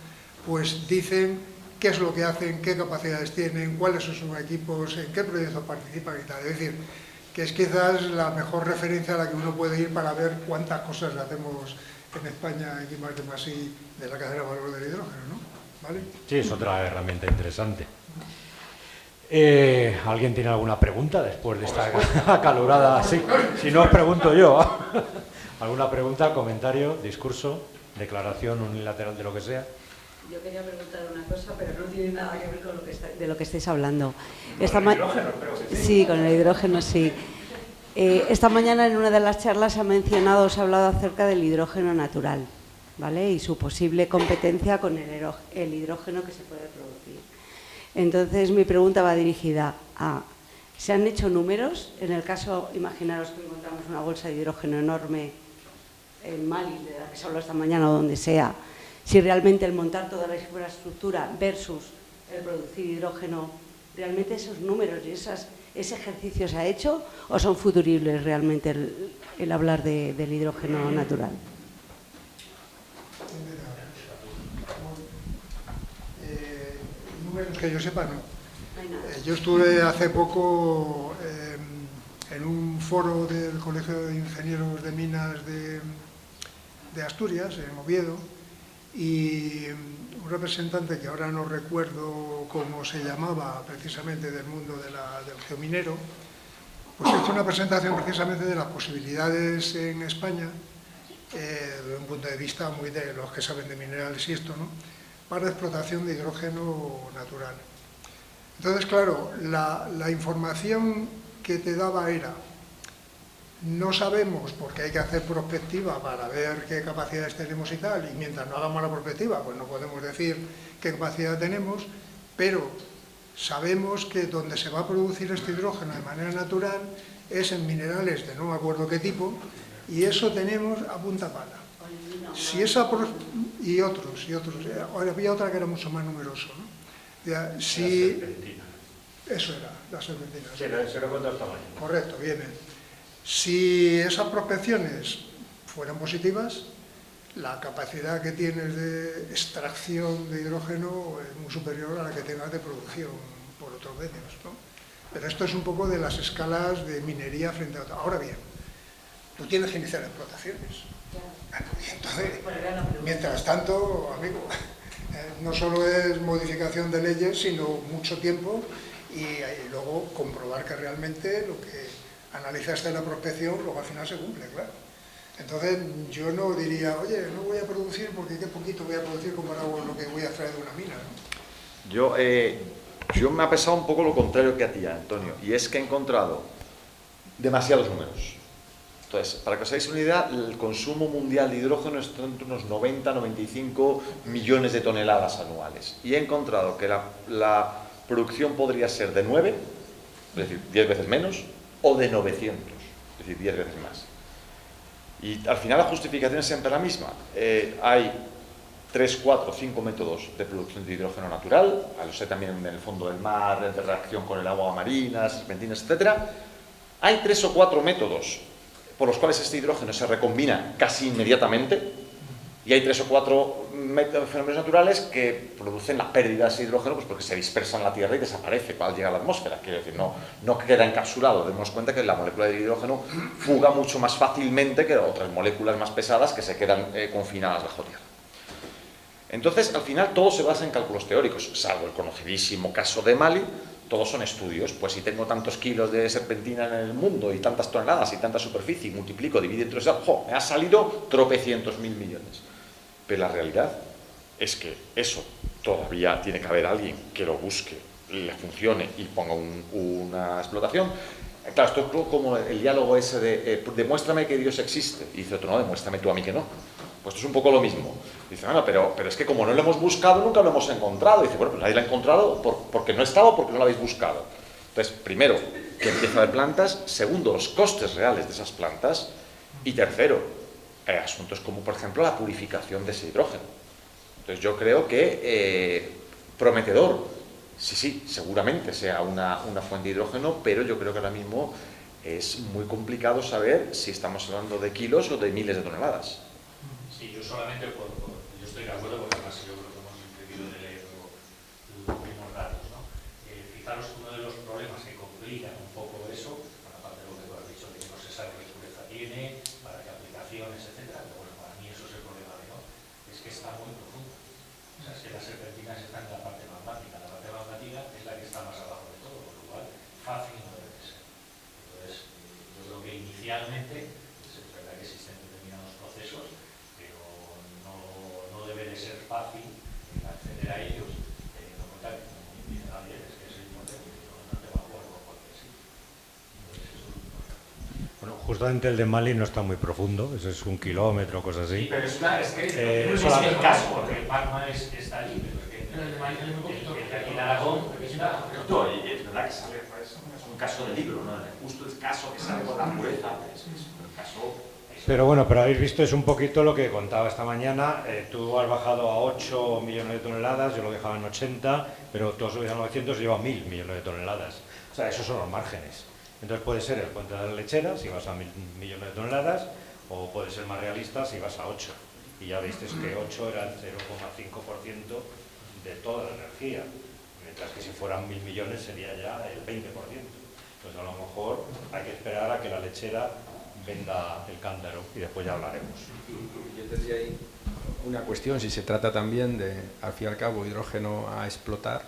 pues dicen qué es lo que hacen, qué capacidades tienen, cuáles son sus equipos, en qué proyectos participan y tal. Es decir, que es quizás la mejor referencia a la que uno puede ir para ver cuántas cosas hacemos en España en I+D+I de la cadena de valor del hidrógeno, ¿no? ¿Vale? Sí, es otra herramienta interesante. ¿Alguien tiene alguna pregunta después de esta acalorada? Sí, si no os pregunto yo. ¿Alguna pregunta, comentario, discurso, declaración unilateral de lo que sea? Yo quería preguntar una cosa, pero no tiene nada que ver con lo que de lo que estáis hablando. ¿Con el hidrógeno, creo que sí? Sí, con el hidrógeno, sí. Esta mañana en una de las charlas se ha mencionado, se ha hablado acerca del hidrógeno natural, ¿vale? Y su posible competencia con el hidrógeno que se puede producir. Entonces, mi pregunta va dirigida a... ¿Se han hecho números? En el caso, imaginaros que encontramos una bolsa de hidrógeno enorme en Mali, de la que se habló esta mañana o donde sea, si realmente el montar toda la infraestructura versus el producir hidrógeno, realmente esos números y ese ejercicio se ha hecho o son futuribles realmente el hablar del hidrógeno natural. Números que yo sepa, no. No hay nada. Yo estuve hace poco en un foro del Colegio de Ingenieros de Minas de Asturias, en Oviedo, y un representante que ahora no recuerdo cómo se llamaba precisamente del mundo del geominero, pues hizo una presentación precisamente de las posibilidades en España, desde un punto de vista muy de los que saben de minerales y esto, ¿no?, para la explotación de hidrógeno natural. Entonces, claro, la información que te daba era: no sabemos, porque hay que hacer prospectiva para ver qué capacidades tenemos y tal, y mientras no hagamos la prospectiva, pues no podemos decir qué capacidad tenemos, pero sabemos que donde se va a producir este hidrógeno de manera natural es en minerales de no me acuerdo qué tipo, y eso tenemos a punta pala. Si esa y otros. Ahora había otra que era mucho más numeroso, ¿no? Ya, si, eso era, la serpentina. Sí, se lo cuento esta mañana. Correcto, bien. Si esas prospecciones fueran positivas, la capacidad que tienes de extracción de hidrógeno es muy superior a la que tengas de producción por otros medios, ¿no? Pero esto es un poco de las escalas de minería frente a otra. Ahora bien, tú tienes que iniciar explotaciones. Entonces, mientras tanto, amigo, no solo es modificación de leyes, sino mucho tiempo y luego comprobar que realmente lo que analizaste en la prospección luego al final se cumple, claro. Entonces yo no diría, oye, no voy a producir porque qué poquito voy a producir comparado con lo que voy a extraer de una mina, ¿no? Yo me ha pesado un poco lo contrario que a ti, Antonio, y es que he encontrado demasiados números. Entonces, para que os hagáis una idea, el consumo mundial de hidrógeno está entre unos 90-95 millones de toneladas anuales. Y he encontrado que la producción podría ser de 9, es decir, 10 veces menos, o de 900, es decir, 10 veces más. Y al final la justificación es siempre la misma. Hay 3, 4, 5 métodos de producción de hidrógeno natural, los hay también en el fondo del mar, de reacción con el agua marina, serpentinas, etc. Hay 3 o 4 métodos por los cuales este hidrógeno se recombina casi inmediatamente, y hay 3 o 4 fenómenos naturales que producen la pérdida de ese hidrógeno, pues porque se dispersa en la Tierra y desaparece al llegar a la atmósfera. Quiero decir, no queda encapsulado. Demos cuenta que la molécula de hidrógeno fuga mucho más fácilmente que otras moléculas más pesadas que se quedan confinadas bajo tierra. Entonces, al final, todo se basa en cálculos teóricos, salvo el conocidísimo caso de Mali, todos son estudios. Pues si tengo tantos kilos de serpentina en el mundo y tantas toneladas y tanta superficie, y multiplico, divido entre eso, me ha salido tropecientos mil millones. Pero la realidad es que eso todavía tiene que haber alguien que lo busque, le funcione y ponga una explotación. Claro, esto es como el diálogo ese de demuéstrame que Dios existe. Y dice otro, no, demuéstrame tú a mí que no. Pues esto es un poco lo mismo. Dice, bueno, pero es que como no lo hemos buscado, nunca lo hemos encontrado. Dice, bueno, pues nadie lo ha encontrado porque no estaba o porque no lo habéis buscado. Entonces, primero, que empieza a haber plantas. Segundo, los costes reales de esas plantas. Y tercero, asuntos como, por ejemplo, la purificación de ese hidrógeno. Entonces, yo creo que prometedor, sí, seguramente sea una fuente de hidrógeno, pero yo creo que ahora mismo es muy complicado saber si estamos hablando de kilos o de miles de toneladas. Sí, yo solamente yo estoy de acuerdo porque además yo creo que hemos entendido de leer los mismos datos, ¿no? Fijaros que uno de los problemas que complican un poco eso, aparte de lo que tú has dicho, de que no se sabe qué pureza tiene, para qué aplicaciones, etcétera, pero bueno, para mí eso es el problema menor, es que está muy profundo. O sea, es que las serpentinas están en la parte magmática, la parte magmática es la que está más abajo de todo, por lo cual fácil no debe de ser. Entonces, yo creo que inicialmente, es verdad que existen determinados procesos, pero no debe de ser fácil acceder a ellos, teniendo en cuenta que, como dice Javier, es que es el importante, no te va a jugar con cualquier sitio. Entonces, eso es muy importante. Bueno, justamente el de Mali no está muy profundo, ese es 1 kilómetro, cosas así. Sí, pero es que no es el caso, porque el magma está allí, pero es que el de aquí en Aragón está... No, y es verdad que sale, es un caso de libro, ¿no? Justo el caso que sale con la pureza, es un caso... Pero bueno, pero habéis visto, es un poquito lo que contaba esta mañana. Tú has bajado a 8 millones de toneladas, yo lo dejaba en 80, pero tú has subido a 900 y lleva 1.000 millones de toneladas. O sea, esos son los márgenes. Entonces puede ser el puente de la lechera, si vas a 1.000 millones de toneladas, o puede ser más realista si vas a 8. Y ya visteis que 8 era el 0,5% de toda la energía, mientras que si fueran 1.000 millones sería ya el 20%. Entonces a lo mejor hay que esperar a que la lechera venda el cántaro y después ya hablaremos. Yo tendría ahí una cuestión, si se trata también de, al fin y al cabo, hidrógeno a explotar,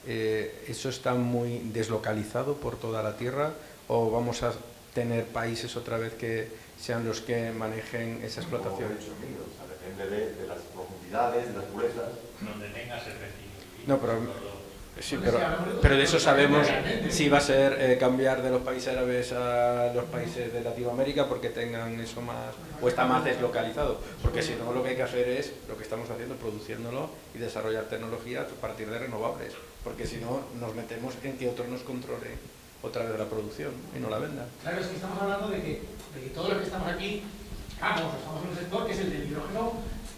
¿eso está muy deslocalizado por toda la Tierra o vamos a tener países otra vez que sean los que manejen esa explotación? Depende de las profundidades, de las purezas. Donde tenga serpentina. No, pero... Sí, pero de eso sabemos si va a ser cambiar de los países árabes a los países de Latinoamérica porque tengan eso más, o está más deslocalizado, porque si no lo que hay que hacer es, lo que estamos haciendo, produciéndolo y desarrollar tecnología a partir de renovables, porque si no nos metemos en que otro nos controle otra vez la producción y no la venda. Claro, es que estamos hablando de que todos los que estamos aquí, estamos en un sector que es el del hidrógeno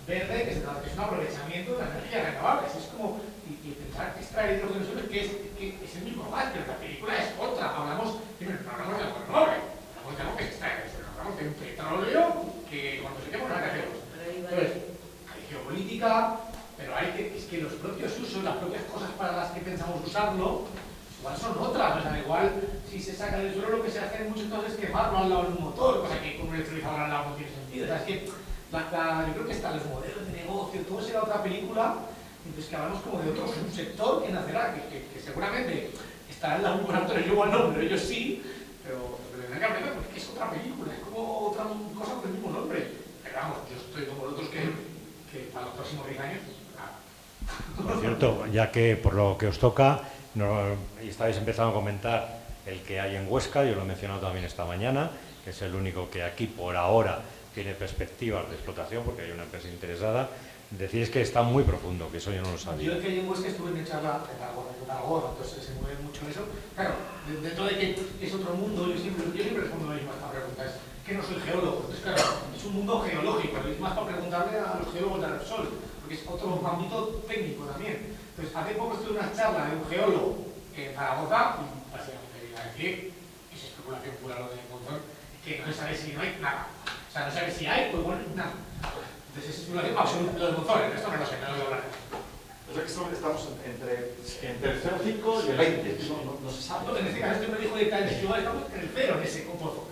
verde, que es un aprovechamiento de las energías renovables. Es como, y pensar que extraer hidrógeno solo que es el mismo gas, pero la película es otra. Hablamos de algo renovable, hablamos de algo que se extrae, hablamos de un petróleo que cuando se quema no hay CO2. Entonces, hay geopolítica, pero es que los propios usos, las propias cosas para las que pensamos usarlo, igual son otras. O sea, igual si se saca del suelo lo que se hace en muchos casos es quemarlo al lado de un motor, cosa que con un electrolizador al lado no tiene sentido. O sea, es que yo creo que están los modelos de negocio, todo será otra película, entonces que hablamos como de otro subsector que nacerá, que seguramente estará en la laboratorio, yo igual no, pero ellos sí, pero tendrán que aprender porque es otra película, es como otra cosa con el mismo nombre. Pero vamos, yo estoy como otros que para los próximos 10 años... Por cierto, ya que por lo que os toca, y estáis empezando a comentar el que hay en Huesca, yo lo he mencionado también esta mañana, que es el único que aquí por ahora tiene perspectivas de explotación, porque hay una empresa interesada. Decís que está muy profundo, que eso yo no lo sabía. Yo el que hay en Huesca estuve en una charla de Tarragona, entonces se mueve mucho eso. Claro, dentro de que es otro mundo, yo siempre respondo a esta pregunta, es que no soy geólogo. Entonces, claro, es un mundo geológico, es más para preguntarle a los geólogos de Repsol, porque es otro ámbito técnico también. Entonces, hace poco estuve en una charla de un geólogo en Zaragoza, y básicamente iba a decir, es especulación pura lo de Monzón, que no se sabe si no hay nada. O sea, no sabe si hay, pues bueno, nada. Entonces es especulación absoluta. Lo de Monzón, esto no lo sé, no lo voy a hablar. O sea que estamos entre el 0,5 y el 20, no se sabe. No, en este caso este me dijo directamente, igual estamos en el 0 en ese pozo.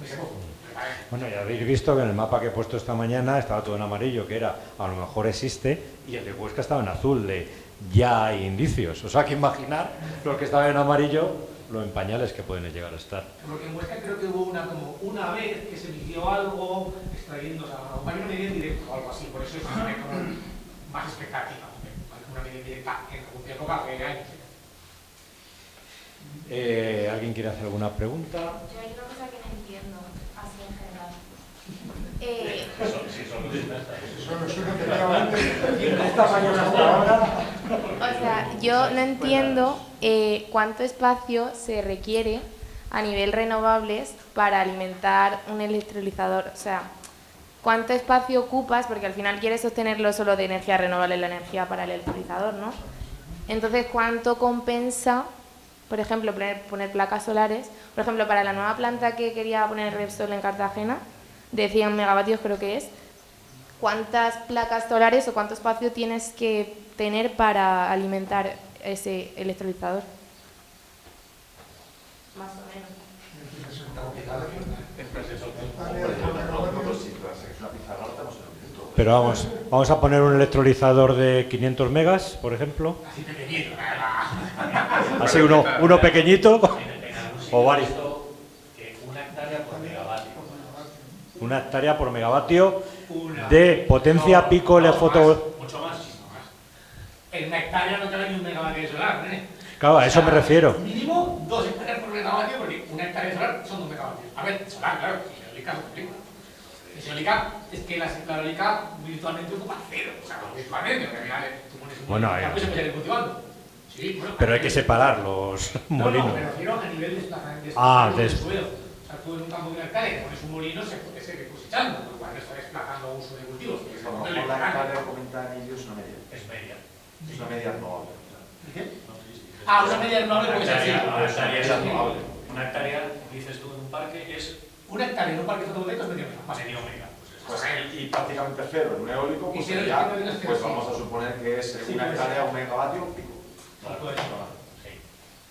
Bueno, ya habéis visto que en el mapa que he puesto esta mañana estaba todo en amarillo, que era a lo mejor existe, y el de Huesca estaba en azul, de ya hay indicios. O sea, que imaginar los que estaban en amarillo, lo en pañales que pueden llegar a estar. Porque en Huesca creo que hubo una vez que se emitió algo extrayendo, o sea, una medida en directo o algo así, por eso es como más expectativa. Una medida en directa en cualquier época de años. ¿Alguien quiere hacer alguna pregunta? Yo hay una cosa que no entiendo, así en general. Esta mañana hasta ahora. O sea, yo no entiendo cuánto espacio se requiere a nivel renovables para alimentar un electrolizador. O sea, cuánto espacio ocupas, porque al final quieres sostenerlo solo de energía renovable la energía para el electrolizador, ¿no? Entonces, ¿cuánto compensa, por ejemplo, poner placas solares? Por ejemplo, para la nueva planta que quería poner Repsol en Cartagena, de 100 megavatios creo que es, ¿cuántas placas solares o cuánto espacio tienes que tener para alimentar ese electrolizador? Más o menos. Pero vamos a poner un electrolizador de 500 megas, por ejemplo. Así pequeñito. Así uno pequeñito o varios. Una hectárea por megavatio. Una hectárea por megavatio de potencia pico fotovoltaica. Mucho más. En una hectárea no cabe ni un megavatio solar, ¿eh? Claro, a eso me refiero. Mínimo 2 hectáreas por megavatio, porque una hectárea solar son 2 megavatios. A ver, solar, claro, y eólica, eólica, es que la eólica virtualmente ocupa cero. O sea, virtualmente, porque al final tú pones un Bueno, molino, pues se puede ir cultivando. Sí, bueno, pero hay que separar los molinos. No, me refiero a nivel de desplazamiento de suelo. O sea, tú en un campo de una hectárea pones un molino, se puede seguir cosechando, por lo cual no está desplazando a uso de cultivos. La hectárea comentan ellos una media. Es media. Es una media renovable. Ah, una media renovable porque es así. Una hectárea es renovable. Una hectárea, dices tú, en un parque es una hectárea en un parque fotovoltaico es medio mega. medio mega. Pues y prácticamente cero en un eólico, pues, Y ya, cero en pues vamos a suponer que es una hectárea un megavatio pico.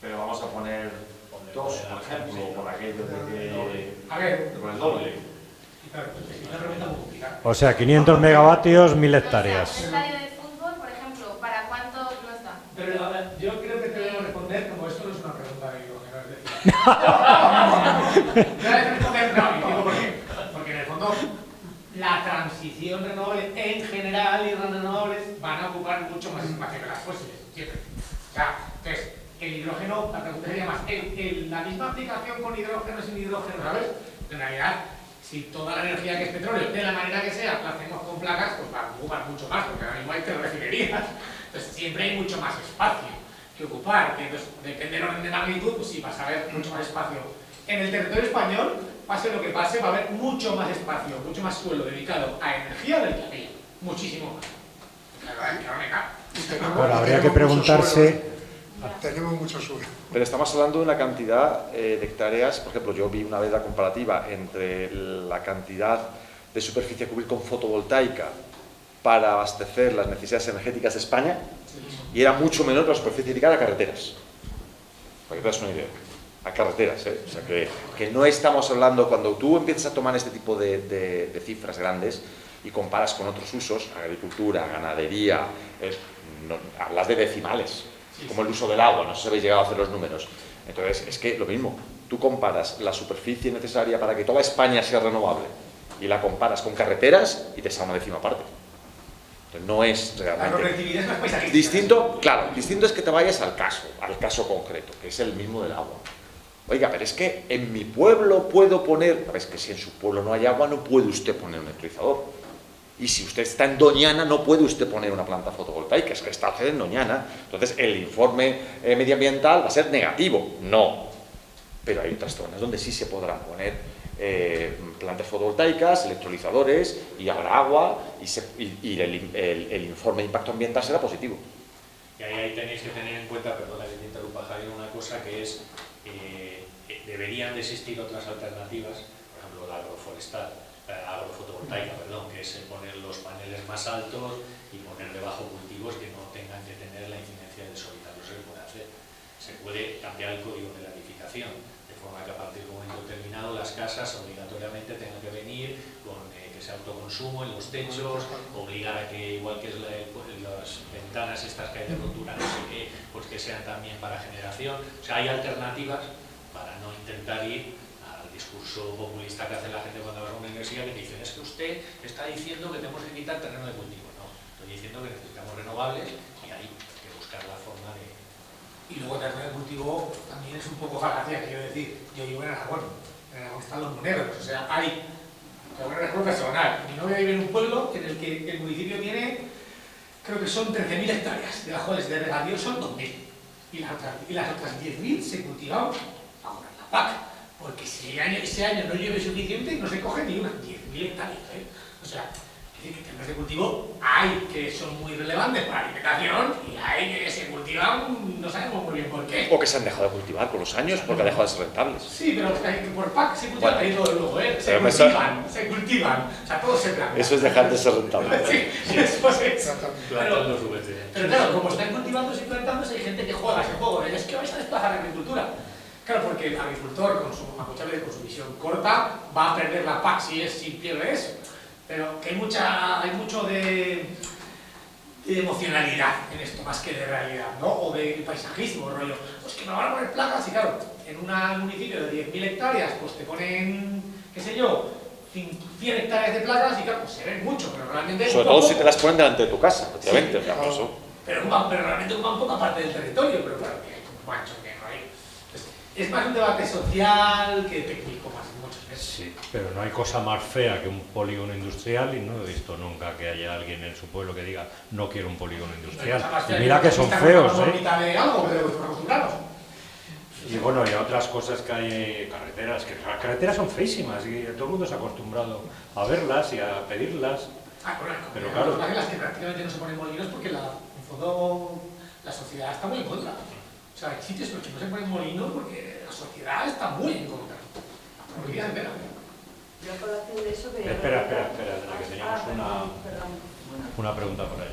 Pero vamos a poner 2, por ejemplo, por aquello de que... A ver, con el doble. Claro, es una pregunta muy complicada. O sea, 500 megavatios, 1000 hectáreas. O sea, un estadio de fútbol, por ejemplo, ¿para cuánto no está? Pero yo creo que te debo responder como esto no es una pregunta de hidrógeno, es decir... Yo voy a responder no, y digo por qué. Porque en el fondo la transición renovable en general y las renovables van a ocupar mucho más espacio que las fósiles, siempre. O sea, entonces, el hidrógeno, la pregunta sería más, la misma aplicación con hidrógeno sin hidrógeno, ¿sabes? En realidad, si toda la energía que es petróleo, de la manera que sea, la hacemos con placas, pues va a ocupar mucho más, porque ahora mismo hay refinerías. Entonces, siempre hay mucho más espacio que ocupar, que entonces, depende del orden de magnitud, pues sí, vas a haber mucho más espacio. En el territorio español, pase lo que pase, va a haber mucho más espacio, mucho más suelo dedicado a energía del que había. Muchísimo más. La verdad es que no me cabe. Ahora habría que preguntarse. Tenemos mucho suelo. Pero estamos hablando de una cantidad de hectáreas, por ejemplo, yo vi una vez la comparativa entre la cantidad de superficie a cubrir con fotovoltaica para abastecer las necesidades energéticas de España y era mucho menor que la superficie dedicada a carreteras. Para que te das una idea. A carreteras, ¿eh? O sea que no estamos hablando, cuando tú empiezas a tomar este tipo de cifras grandes y comparas con otros usos, agricultura, ganadería, hablas de decimales, como el uso del agua, no sé si habéis llegado a hacer los números. Entonces, es que lo mismo, tú comparas la superficie necesaria para que toda España sea renovable y la comparas con carreteras y te sale una décima parte. Entonces, no es realmente... La conectividad es más paisajística. Distinto, claro, distinto es que te vayas al caso concreto, que es el mismo del agua. Oiga, pero es que en mi pueblo puedo poner... Es que si en su pueblo no hay agua, no puede usted poner un electrolizador. Y si usted está en Doñana, no puede usted poner una planta fotovoltaica, es que está usted en Doñana. Entonces, el informe medioambiental va a ser negativo. No. Pero hay otras zonas donde sí se podrán poner plantas fotovoltaicas, electrolizadores, y habrá agua, y el informe de impacto ambiental será positivo. Y ahí tenéis que tener en cuenta, perdona que te interrumpa, Javier, una cosa que es, deberían de existir otras alternativas, por ejemplo la agrofotovoltaica, que es poner los paneles más altos y poner debajo cultivos que no tengan que tener la incidencia del sol y tal. No se puede hacer. Se puede cambiar el código de la edificación, de forma que a partir de un momento determinado las casas obligatoriamente tengan que venir con que sea autoconsumo en los techos, obligar a que, igual que es las ventanas estas que hay de rotura, no sé qué, pues que sean también para generación. O sea, hay alternativas para no intentar ir al discurso populista que hace la gente cuando va a una universidad, que dicen, es que usted está diciendo que tenemos que quitar terreno de cultivo. No, estoy diciendo que necesitamos renovables y hay que buscar la forma de... Y luego terreno de cultivo también es un poco falacia, quiero decir, yo vivo en Aragón están los moneros, o sea, hay una respuesta personal. Mi novia vive en un pueblo en el que el municipio tiene, creo que son 13.000 hectáreas, debajo de regadío son 2.000, y las otras 10.000 se cultivan ahora en la PAC, porque si ese año no llueve suficiente, no se coge ni unas 10.000 hectáreas, ¿eh? O sea, es decir, que terrenos de cultivo hay que son muy relevantes para la alimentación y hay que se cultivan, no sabemos muy bien por qué. O que se han dejado de cultivar con los años porque han dejado de ser rentables. Sí, pero que por PAC se cultivan ahí todo luego, ¿eh? Se cultivan, o sea, todo se planta. Eso es dejar de ser rentable. Sí, eso es. Plantando su vez. Pero claro, como están cultivando y plantándose, hay gente que juega ese juego, es que vais a desplazar la agricultura. Claro, porque el agricultor, muchas veces con su visión corta, va a perder la PAC si pierde eso. Pero que hay mucho de emocionalidad en esto, más que de realidad, ¿no? O de paisajismo, rollo. Pues que me van a poner placas y claro, en un municipio de 10.000 hectáreas, pues te ponen, qué sé yo, 100 hectáreas de placas y claro, pues se ven mucho, pero realmente... Sobre todo si te las ponen delante de tu casa, efectivamente. Sí, pero realmente ocupan poca parte del territorio, pero claro, que hay un mancho que no hay. Es más un debate social que técnico, más muchas veces. Sí, pero no hay cosa más fea que un polígono industrial y no he visto nunca que haya alguien en su pueblo que diga no quiero un polígono industrial. Y mira que son feos, ¿eh? Y bueno, y otras cosas que hay, carreteras, que las carreteras son feísimas y todo el mundo se ha acostumbrado a verlas y a pedirlas. Pero claro, las que prácticamente no se ponen molinos porque en fondo la sociedad está muy en contra. O sea, hay sitios en los que no se ponen molinos porque la sociedad está muy en contra. Yo a colación de eso que... Espera, que teníamos una pregunta por ahí.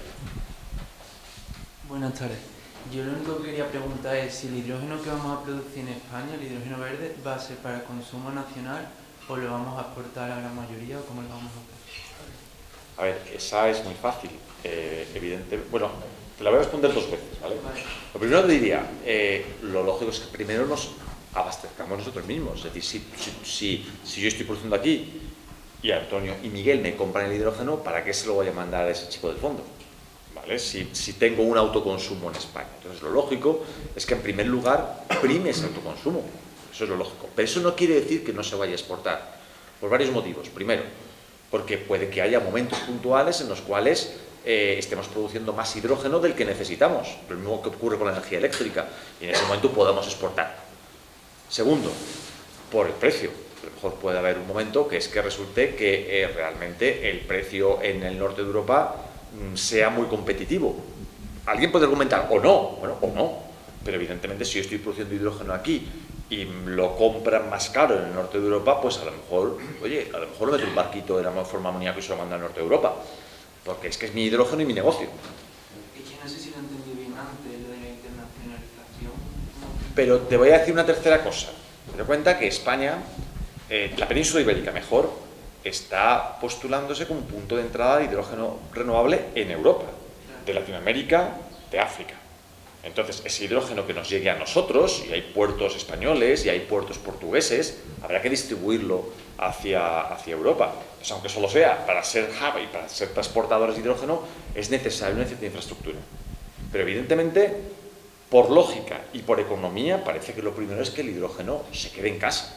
Buenas tardes. Yo lo único que quería preguntar es si el hidrógeno que vamos a producir en España, el hidrógeno verde, va a ser para consumo nacional o lo vamos a exportar a la gran mayoría o cómo lo vamos a hacer. A ver, esa es muy fácil, evidente. Bueno, te la voy a responder dos veces, ¿vale? Lo primero te diría, lo lógico es que primero nos abastezcamos nosotros mismos. Es decir, si yo estoy produciendo aquí y Antonio y Miguel me compran el hidrógeno, ¿para qué se lo voy a mandar a ese chico del fondo? ¿Vale? Si tengo un autoconsumo en España. Entonces lo lógico es que en primer lugar prime ese autoconsumo. Eso es lo lógico. Pero eso no quiere decir que no se vaya a exportar. Por varios motivos. Primero, porque puede que haya momentos puntuales en los cuales estemos produciendo más hidrógeno del que necesitamos. Lo mismo que ocurre con la energía eléctrica. Y en ese momento podamos exportar. Segundo, por el precio. A lo mejor puede haber un momento que es que resulte que realmente el precio en el norte de Europa sea muy competitivo. Alguien puede argumentar, o no, bueno, o no, pero evidentemente si yo estoy produciendo hidrógeno aquí y lo compran más caro en el norte de Europa, pues a lo mejor, oye, a lo mejor lo meto un barquito de la forma amoníaco y se lo mando al norte de Europa, porque es que es mi hidrógeno y mi negocio. Es que no sé si lo entendí bien antes, lo de la internacionalización. Pero te voy a decir una tercera cosa. Me doy cuenta que España, la península ibérica mejor, está postulándose como un punto de entrada de hidrógeno renovable en Europa, de Latinoamérica, de África. Entonces, ese hidrógeno que nos llegue a nosotros, y hay puertos españoles y hay puertos portugueses, habrá que distribuirlo hacia Europa. Pues aunque solo sea para ser hub y para ser transportadores de hidrógeno, es necesaria una cierta infraestructura. Pero evidentemente, por lógica y por economía, parece que lo primero es que el hidrógeno se quede en casa.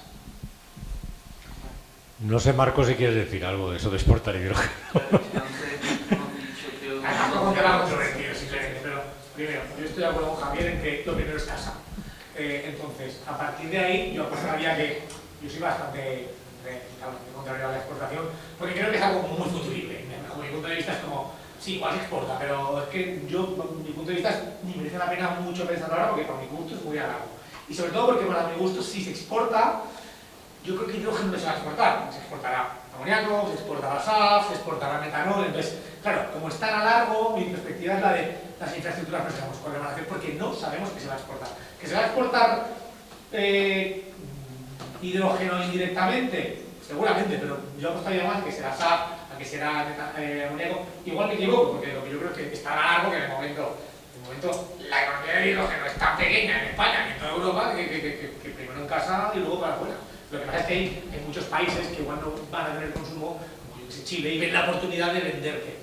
No sé, Marco, si quieres decir algo de eso de exportar hidrógeno. Pero primero, yo estoy de acuerdo con Javier en que lo primero es casa. Entonces, a partir de ahí, yo apostaría que yo soy bastante contrario a la exportación, porque creo que es algo muy futurible. Desde mi punto de vista es como, sí, igual se exporta, pero es que yo, mi punto de vista, ni merece la pena mucho pensarlo ahora, porque para mi gusto es muy a largo. Y sobre todo porque para mi gusto, si se exporta, yo creo que hidrógeno no se va a exportar. Se exportará amoníaco, se exportará SAF, se exportará metanol. Entonces, claro, como es tan a largo, mi perspectiva es la de las infraestructuras no sabemos cuáles van a hacer porque no sabemos que se va a exportar. Que se va a exportar hidrógeno indirectamente, seguramente, pero yo apostaría más a que será SAF, a que será amoníaco. Igual me equivoco, porque lo que yo creo es que está largo, que de momento la economía del hidrógeno es tan pequeña en España que en toda Europa que primero en casa y luego para afuera. Lo que pasa es que hay muchos países que igual no van a tener consumo, como yo que sé, Chile, y ven la oportunidad de venderte.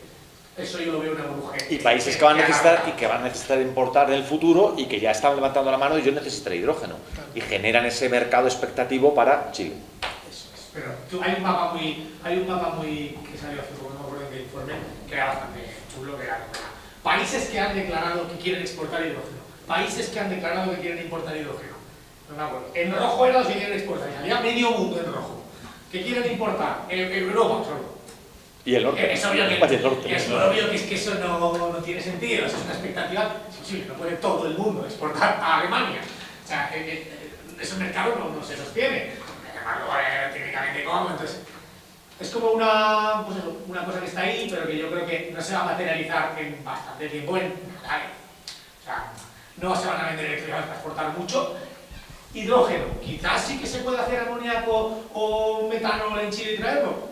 Eso yo lo veo una burbuja. Y países que van a necesitar importar en el futuro y que ya están levantando la mano y yo necesitaré hidrógeno. Y generan ese mercado expectativo para Chile. Eso es. Pero hay un mapa muy que salió hace poco, no me acuerdo en qué informe, que era bastante chulo, que era países que han declarado que quieren exportar hidrógeno, países que han declarado que quieren importar hidrógeno. No me acuerdo. En rojo eran los que quieren exportar, y había medio mundo en rojo. ¿Qué quieren importar? Europa solo. Y el norte. Es obvio que eso no tiene sentido, eso es una expectativa. Sí, no puede todo el mundo exportar a Alemania. O sea, ese mercado no se sostiene. Además, técnicamente cómo, entonces. Es como una cosa que está ahí, pero que yo creo que no se va a materializar en bastante tiempo en nadie. O sea, no se van a vender electricidad para exportar mucho. Hidrógeno, quizás sí que se puede hacer amoníaco o metanol en Chile y traerlo.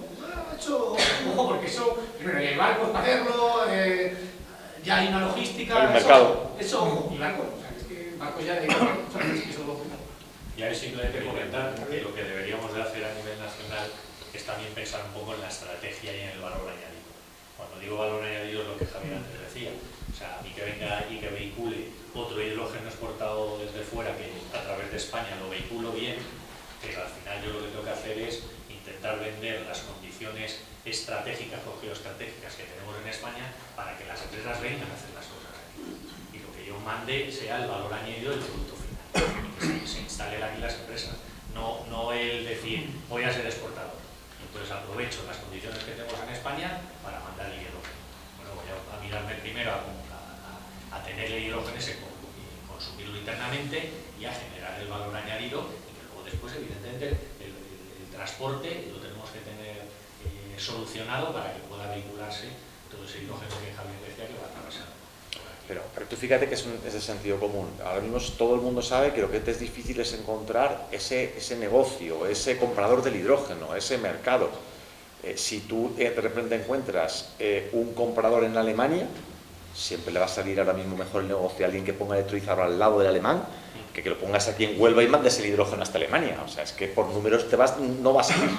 Ojo, porque eso, primero, ya hay barcos para hacerlo, ya hay una logística. Hay un mercado. Eso, ojo, y barcos. O sea, es que barcos ya de eso lo y ahora simplemente comentar que lo que deberíamos de hacer a nivel nacional es también pensar un poco en la estrategia y en el valor añadido. Cuando digo valor añadido es lo que Javier antes decía. O sea, a mí que venga y que vehicule otro hidrógeno exportado desde fuera que a través de España lo vehiculo bien, pero al final yo lo que tengo que hacer es intentar vender las condiciones estratégicas o geoestratégicas que tenemos en España para que las empresas vengan a hacer las cosas aquí. Y lo que yo mande sea el valor añadido del producto final, que se instalen aquí las empresas, no el decir voy a ser exportador. Entonces aprovecho las condiciones que tenemos en España para mandar el hidrógeno. Bueno, voy a mirarme primero a tener el hidrógeno ese y consumirlo internamente y a generar el valor añadido y que luego después evidentemente el transporte lo tenemos que tener solucionado para que pueda vehicularse todo ese hidrógeno que Javier decía que va a atravesar. Pero tú fíjate que es de sentido común. Ahora mismo todo el mundo sabe que lo que es difícil es encontrar ese negocio, ese comprador del hidrógeno, ese mercado. Si tú de repente encuentras un comprador en Alemania, siempre le va a salir ahora mismo mejor el negocio a alguien que ponga electrolizador al lado del alemán que lo pongas aquí en Huelva y mandes el hidrógeno hasta Alemania. O sea, es que por números no va a salir.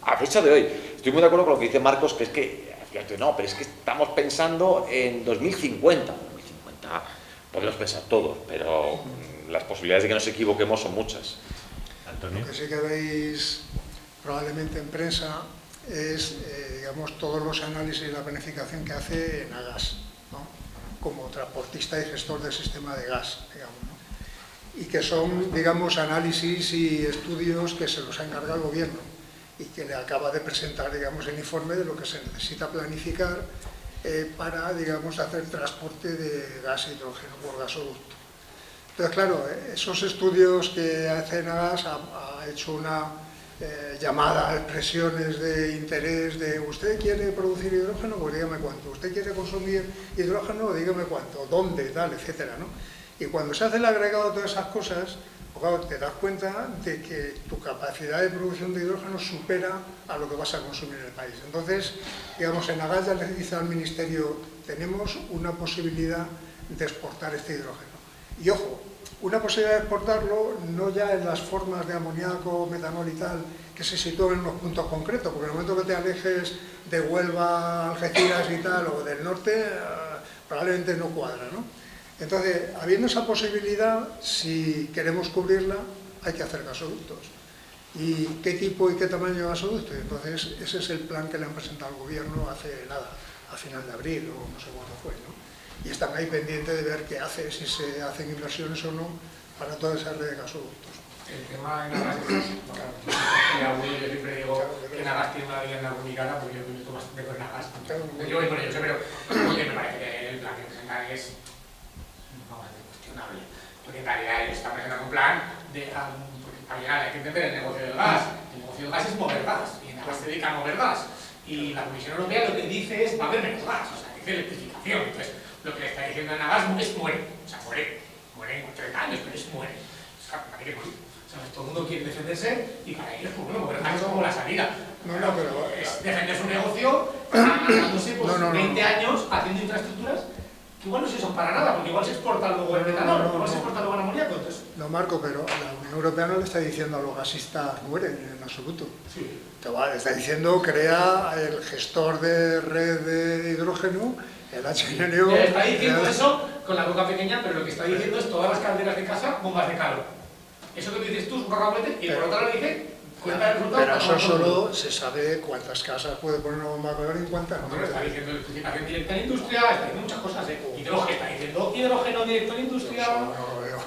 A fecha de hoy, estoy muy de acuerdo con lo que dice Marcos, que es que, fíjate, no, pero es que estamos pensando en 2050. 2050 podemos pensar todos, pero las posibilidades de que nos equivoquemos son muchas. Antonio. Lo que sí que veis probablemente en prensa es, digamos, todos los análisis y la planificación que hace Nagas, ¿no? Como transportista y gestor del sistema de gas, digamos, ¿no? Y que son, digamos, análisis y estudios que se los ha encargado el gobierno y que le acaba de presentar, digamos, el informe de lo que se necesita planificar para, digamos, hacer transporte de gas e hidrógeno por gasoducto. Entonces, claro, esos estudios que hace Nagas ha hecho una llamada a expresiones de interés de ¿usted quiere producir hidrógeno? Pues dígame cuánto. ¿Usted quiere consumir hidrógeno? Dígame cuánto. ¿Dónde? Tal, etcétera, ¿no? Y cuando se hace el agregado de todas esas cosas, pues claro, te das cuenta de que tu capacidad de producción de hidrógeno supera a lo que vas a consumir en el país. Entonces, digamos, en Nagas ya le dice al Ministerio, tenemos una posibilidad de exportar este hidrógeno. Y ojo, una posibilidad de exportarlo no ya en las formas de amoníaco, metanol y tal, que se sitúen en unos puntos concretos, porque en el momento que te alejes de Huelva, Algeciras y tal, o del norte, probablemente no cuadra, ¿no? Entonces, habiendo esa posibilidad, si queremos cubrirla, hay que hacer gasoductos. ¿Y qué tipo y qué tamaño de gasoductos? Entonces, ese es el plan que le han presentado al gobierno hace nada, a final de abril o no sé cuándo fue, ¿no? Y están ahí pendientes de ver qué hace, si se hacen inversiones o no para toda esa red de gasoductos. El tema de Nagas es yo siempre digo que Nagas tiene una leyenda complicada porque yo he visto bastante con Nagas. Yo voy con ellos, pero porque me parece que el plan que presentan es cuestionable. Porque en realidad ellos están presentando un plan de para llegar, hay que entender el negocio del gas. El negocio del gas es mover gas y Nagas se dedica a mover gas. Y la Comisión Europea lo que dice es va a haber menos gas, o sea, dice electrificación. Entonces, lo que le está diciendo a Nagas es muere. O sea, muere en 30 años, pero es muere. O sea, sea, todo el mundo quiere defenderse y para ellos, pues bueno, porque es como la salida. Pero es defender su negocio, ganándose pues, 20 años haciendo infraestructuras que igual no se son para nada, porque igual se exporta luego el metanol, igual se exporta luego el amoníaco. No, Marco, pero la Unión Europea no le está diciendo a los gasistas mueren en absoluto. Sí. Le está diciendo crea el gestor de red de hidrógeno, el HNO... Le está diciendo eso con la boca pequeña, pero lo que está diciendo es todas las calderas de casa, bombas de calor. Eso que dices tú es un cacahuete y por otro lado le dice... Pero eso solo se sabe cuántas casas puede poner una bomba de calor y cuántas no. Está diciendo electrificación directa en la industria, está diciendo muchas cosas, hidrógeno, está diciendo hidrógeno directo en la industria. No lo veo.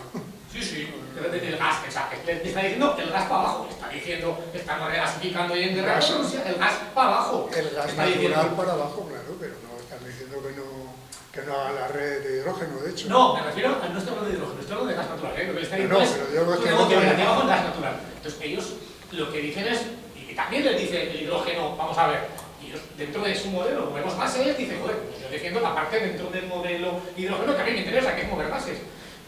Sí, el gas, le está diciendo el gas para abajo, está diciendo que estamos regasificando y en guerra con Rusia, el gas para abajo. El gas natural para abajo, claro, pero no están diciendo que no haga la red de hidrógeno, de hecho. No, me refiero, no estoy hablando de hidrógeno, estoy hablando de gas natural, lo que le está diciendo es pero yo un negocio relativo con gas natural. Entonces ellos lo que dicen es, y también les dice el hidrógeno, vamos a ver, y dentro de su modelo, movemos gases, dice, joder, pues yo defiendo la parte dentro del modelo hidrógeno que a mí me interesa, que es mover gases.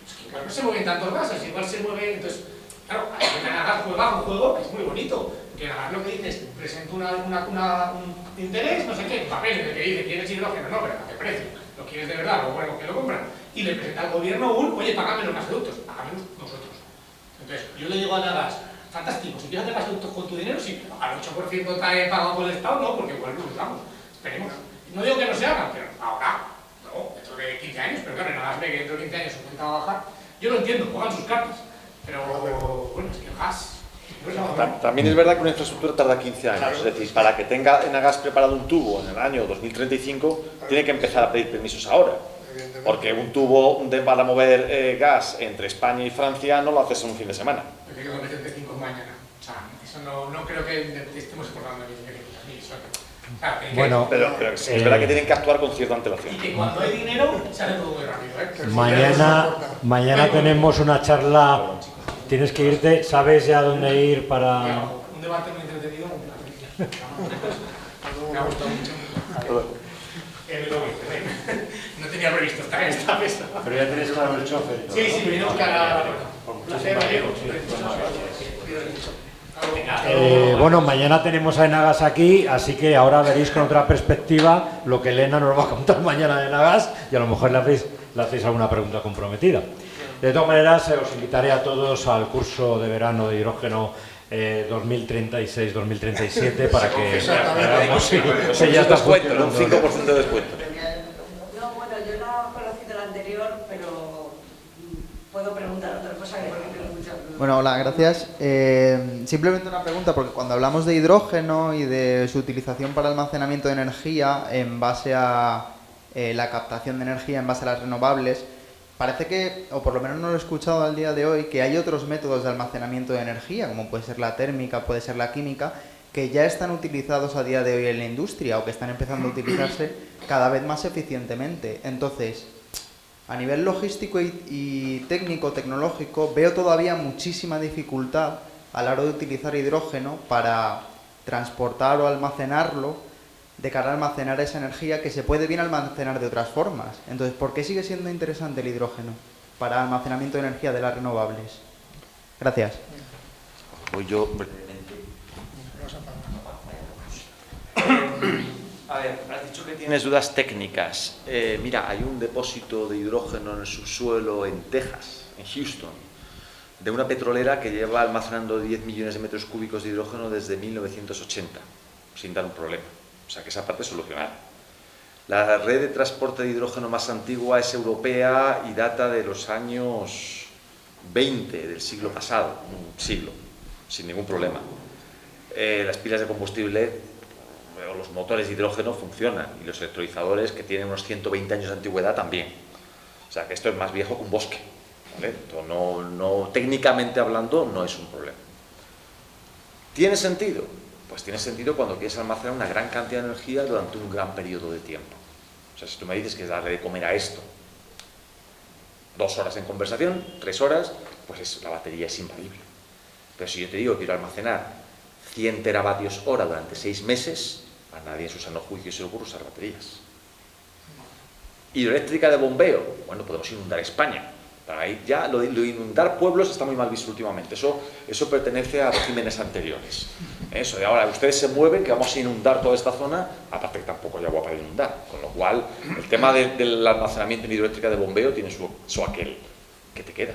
Es que igual no se mueven tantos gases, igual se mueve, entonces, claro, en Nagas juega un juego que es muy bonito, que Nagas lo que dice es, presenta un interés, no sé qué, papel en el que dice, ¿quieres hidrógeno? No, pero ¿a qué precio? ¿Lo quieres de verdad? Lo bueno, que lo compran. Y le presenta al gobierno oye, págame los gasoductos, págame nosotros. Entonces, yo le digo a Nagas, fantástico, si quieres hacer gasoductos con tu dinero, sí, al 8% está pagado por el Estado, no, porque igual lo usamos. Esperemos. No digo que no se haga, pero ahora, no, dentro de 15 años, pero claro, Nagas ve que dentro de 15 años intenta bajar. Yo lo entiendo, juegan sus cartas, pero bueno, es que el gas... También es verdad que una infraestructura tarda 15 años, es decir, para que tenga Enagas preparado un tubo en el año 2035, tiene que empezar a pedir permisos ahora. Porque un tubo para mover gas entre España y Francia no lo haces en un fin de semana. Porque hay que meter de 5 mañana. O sea, eso no creo que estemos exportando ni eso. Bueno, pero es verdad que tienen que actuar con cierta antelación. Y que cuando hay dinero, sale todo muy rápido. Mañana tenemos una charla. Tienes que irte, ¿sabes ya dónde ir para...? Un debate muy entretenido. Me ha gustado mucho. No tenía previsto estar en esta mesa. Pero ya tenéis claro el chofer. Sí, me vino a buscar a... Bueno, mañana tenemos a Enagas aquí, así que ahora veréis con otra perspectiva lo que Elena nos va a contar mañana de Enagas y a lo mejor le hacéis alguna pregunta comprometida. De todas maneras, os invitaré a todos al curso de verano de hidrógeno 2036-2037 para que veamos si ya está funcionando. Un 5% de descuento. No, bueno, yo no conocí del anterior, pero puedo preguntar otra cosa que tengo muchas dudas. Bueno, hola, gracias. Simplemente una pregunta, porque cuando hablamos de hidrógeno y de su utilización para almacenamiento de energía en base a la captación de energía en base a las renovables, parece que, o por lo menos no lo he escuchado al día de hoy, que hay otros métodos de almacenamiento de energía, como puede ser la térmica, puede ser la química, que ya están utilizados a día de hoy en la industria o que están empezando a utilizarse cada vez más eficientemente. Entonces, a nivel logístico y técnico, tecnológico, veo todavía muchísima dificultad a la hora de utilizar hidrógeno para transportar o almacenarlo, de cara a almacenar esa energía que se puede bien almacenar de otras formas. Entonces, ¿por qué sigue siendo interesante el hidrógeno para almacenamiento de energía de las renovables? Gracias. Voy yo. A ver, has dicho que tienes dudas técnicas. Mira, hay un depósito de hidrógeno en el subsuelo en Texas, en Houston, de una petrolera que lleva almacenando 10 millones de metros cúbicos de hidrógeno desde 1980, sin dar un problema. O sea, que esa parte es solucionada. La red de transporte de hidrógeno más antigua es europea y data de los años 20 del siglo pasado, un siglo, sin ningún problema. Las pilas de combustible o los motores de hidrógeno funcionan y los electrolizadores, que tienen unos 120 años de antigüedad, también. O sea, que esto es más viejo que un bosque, ¿vale? Esto no, técnicamente hablando, no es un problema. ¿Tiene sentido? Pues tiene sentido cuando quieres almacenar una gran cantidad de energía durante un gran periodo de tiempo. O sea, si tú me dices que es darle de comer a esto 2 horas en conversación, 3 horas, pues la batería es invadible. Pero si yo te digo que quiero almacenar 100 teravatios hora durante 6 meses, a nadie en su sano juicio se le ocurre usar baterías. Hidroeléctrica de bombeo, bueno, podemos inundar España, Ahí ya lo de inundar pueblos está muy mal visto últimamente. Eso pertenece a regímenes anteriores. Eso de ahora, ustedes se mueven, que vamos a inundar toda esta zona, aparte que tampoco hay agua para inundar. Con lo cual, el tema del almacenamiento en hidroeléctrica de bombeo tiene su aquel. ¿Qué te queda?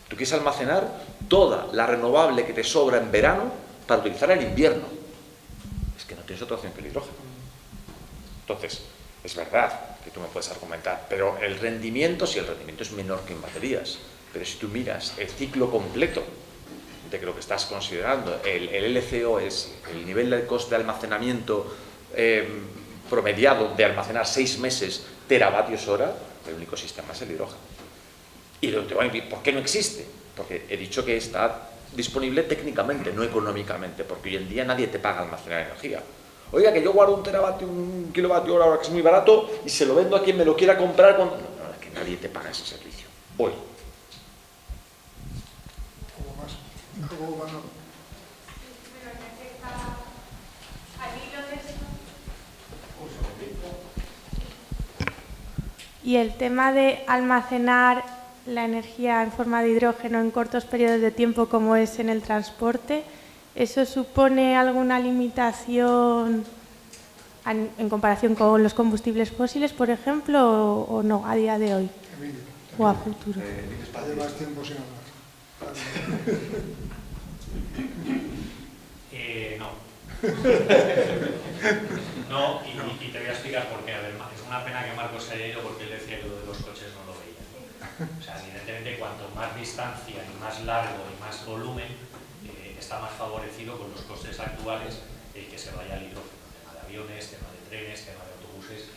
Tú quieres almacenar toda la renovable que te sobra en verano para utilizar en invierno. Es que no tienes otra opción que el hidrógeno. Entonces, es verdad que tú me puedes argumentar, pero el rendimiento, si el rendimiento es menor que en baterías, pero si tú miras el ciclo completo de lo que estás considerando, el LCO es el nivel de coste de almacenamiento promediado de almacenar 6 meses teravatios hora, el único sistema es el hidrógeno. Y te van a decir, ¿por qué no existe? Porque he dicho que está disponible técnicamente, no económicamente, porque hoy en día nadie te paga almacenar energía. Oiga, que yo guardo un kilovatio hora ahora que es muy barato y se lo vendo a quien me lo quiera comprar cuando... No, es que nadie te paga ese servicio. Hoy. ¿Algo más? ¿Algo más? Y el tema de almacenar la energía en forma de hidrógeno en cortos periodos de tiempo, como es en el transporte, ¿eso supone alguna limitación en comparación con los combustibles fósiles, por ejemplo, o no, a día de hoy? Emilio, ¿O a futuro? llevas tiempo sin hablar. No. No, y te voy a explicar por qué. A ver, es una pena que Marcos se haya ido porque él decía que lo de los coches no lo veía. O sea, evidentemente, cuanto más distancia y más largo y más volumen, está más favorecido con los costes actuales el que se vaya al hidrógeno, tema de aviones, tema de trenes, tema de autobuses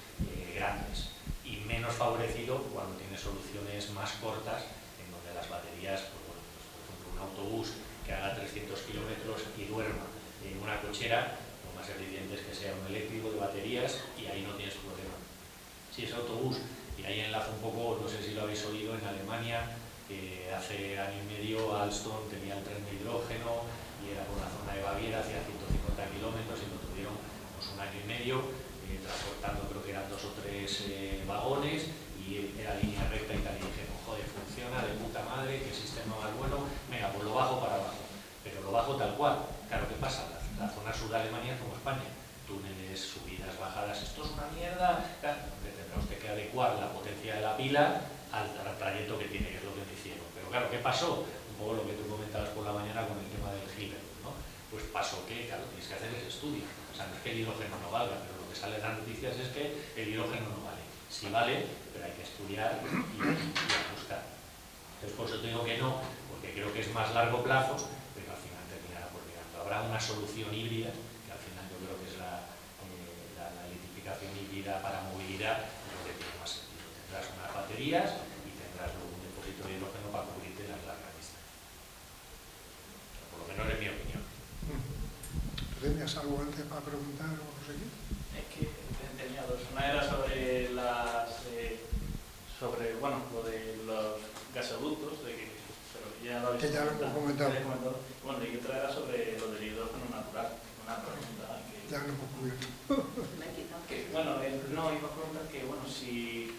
grandes, y menos favorecido cuando tiene soluciones más cortas en donde las baterías, pues bueno, pues por ejemplo un autobús que haga 300 kilómetros y duerma en una cochera, lo más eficiente es que sea un eléctrico de baterías y ahí no tienes problema. Si ese autobús, y ahí enlazo un poco, no sé si lo habéis oído, en Alemania hace año y medio Alstom tenía el tren de hidrógeno y era por una zona de Baviera, hacía 150 kilómetros y lo tuvieron pues, un año y medio transportando, creo que eran 2 o 3 vagones y era línea recta y tal, y dije, joder, funciona de puta madre, qué sistema más bueno, venga, pues lo bajo para abajo, pero lo bajo tal cual. Claro, ¿qué pasa? La zona sur de Alemania es como España, túneles, subidas, bajadas, esto es una mierda, claro, tendrá usted que adecuar la potencia de la pila al trayecto que tiene, que es lo que me hicieron. Pero claro, ¿qué pasó? Un poco lo que tú comentabas por la mañana con el tema del Hyperloop, ¿no? Pues pasó que, claro, tienes que hacer ese estudio. O sea, no es que el hidrógeno no valga, pero lo que sale en las noticias es que el hidrógeno no vale. Sí vale, pero hay que estudiar y ajustar. Entonces, por eso te digo que no, porque creo que es más largo plazo, pero al final terminará por llegando. Habrá una solución híbrida, que al final yo creo que es la electrificación híbrida para movilidad, lo que tiene más sentido. Tendrás unas baterías y tendrás luego un depósito de hidrógeno para cubrirte las largas distancias. Por lo menos es mi opinión. ¿Tú tenías algo antes para preguntar o no sé qué? Es que tenía dos. Una era sobre bueno, lo de los gasoductos, pero ya lo habéis comentado. Bueno, y otra era sobre lo del hidrógeno natural. Una pregunta que... Ya lo hemos cubierto. Bueno, no, iba a preguntar que, bueno, si...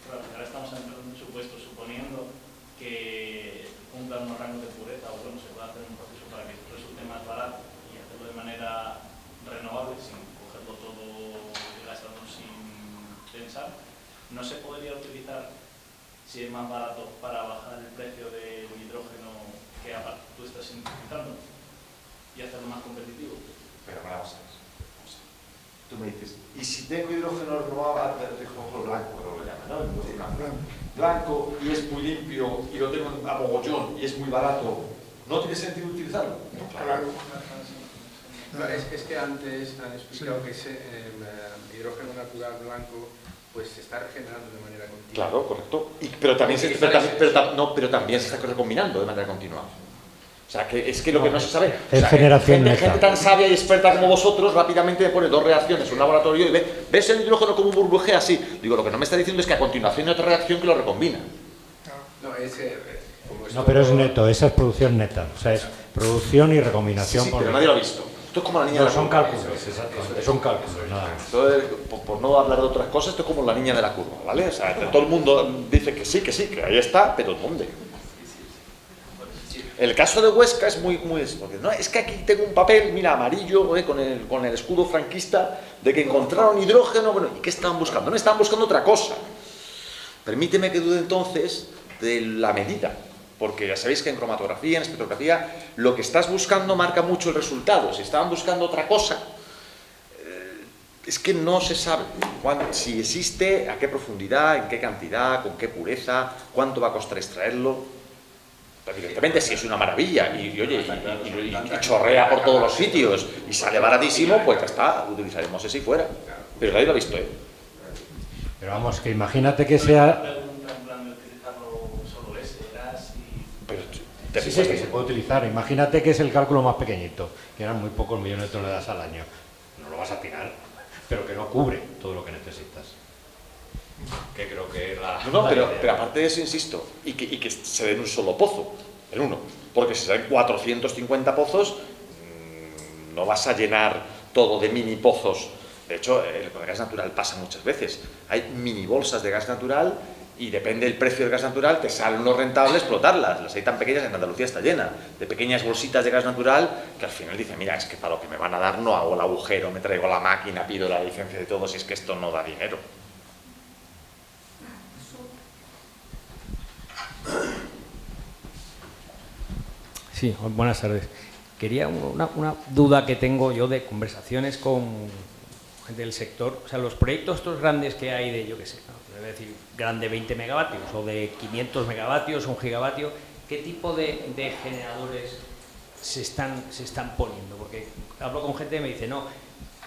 Claro, ahora estamos entrando en supuesto, suponiendo que cumplan unos rangos de pureza, o bueno, se puede hacer un proceso para que resulte más barato y hacerlo de manera renovable, sin cogerlo todo y gastarlo sin pensar, ¿no se podría utilizar, si es más barato, para bajar el precio del hidrógeno que tú estás utilizando y hacerlo más competitivo? Pero vamos a ver. Tú me dices, ¿y si tengo hidrógeno renovable, hidrógeno blanco, lo llaman, ¿no? Blanco y es muy limpio y lo tengo a mogollón y es muy barato, ¿no tiene sentido utilizarlo? No, claro. No, es que antes han explicado que ese hidrógeno natural blanco pues se está regenerando de manera continua. Claro, correcto. Pero también se está recombinando de manera continua. O sea, que es que lo que no se sabe... Es o sea, generación neta. Gente tan sabia y experta como vosotros rápidamente me pone 2 reacciones en un laboratorio y ves el hidrógeno como un burbujea así. Digo, lo que no me está diciendo es que a continuación hay otra reacción que lo recombina. No, pero es neto, esa es producción neta. O sea, es producción y recombinación. Sí, pero nadie lo ha visto. Esto es como la niña No, de la son curva. cálculos, exactamente, son cálculos, nada más. Entonces, por no hablar de otras cosas, esto es como la niña de la curva, ¿vale? O sea, todo el mundo dice que sí, que ahí está, pero ¿dónde? El caso de Huesca es muy porque no, es que aquí tengo un papel, mira, amarillo, con el escudo franquista, de que encontraron hidrógeno, bueno, ¿y qué estaban buscando? No, estaban buscando otra cosa. Permíteme que dude entonces de la medida, porque ya sabéis que en cromatografía, en espectrografía, lo que estás buscando marca mucho el resultado. Si estaban buscando otra cosa, es que no se sabe si existe, a qué profundidad, en qué cantidad, con qué pureza, cuánto va a costar extraerlo. Evidentemente, si es una maravilla y chorrea por todos los sitios y sale baratísimo, pues ya está, utilizaremos ese y fuera. Pero nadie lo ha visto, ¿eh? Pero vamos, que imagínate que sea... Sí, sí, que se puede utilizar. Imagínate que es el cálculo más pequeñito, que eran muy pocos millones de toneladas al año. No lo vas a tirar, pero que no cubre todo lo que necesitas. Que creo que es la... No, pero aparte de eso, insisto, y que se dé en un solo pozo, en uno. Porque si se den 450 pozos, no vas a llenar todo de mini pozos. De hecho, con el gas natural pasa muchas veces. Hay mini bolsas de gas natural y depende del precio del gas natural, te sale uno rentable explotarlas. Las hay tan pequeñas, en Andalucía está llena de pequeñas bolsitas de gas natural que al final dicen, mira, es que para lo que me van a dar no hago el agujero, me traigo la máquina, pido la licencia de todo, si es que esto no da dinero. Sí, buenas tardes. Quería una duda que tengo yo de conversaciones con gente del sector. O sea, los proyectos estos grandes que hay de, yo qué sé, ¿no? Debe decir, grande 20 megavatios o de 500 megavatios, 1 gigavatio, ¿qué tipo de generadores se están poniendo? Porque hablo con gente y me dice, no,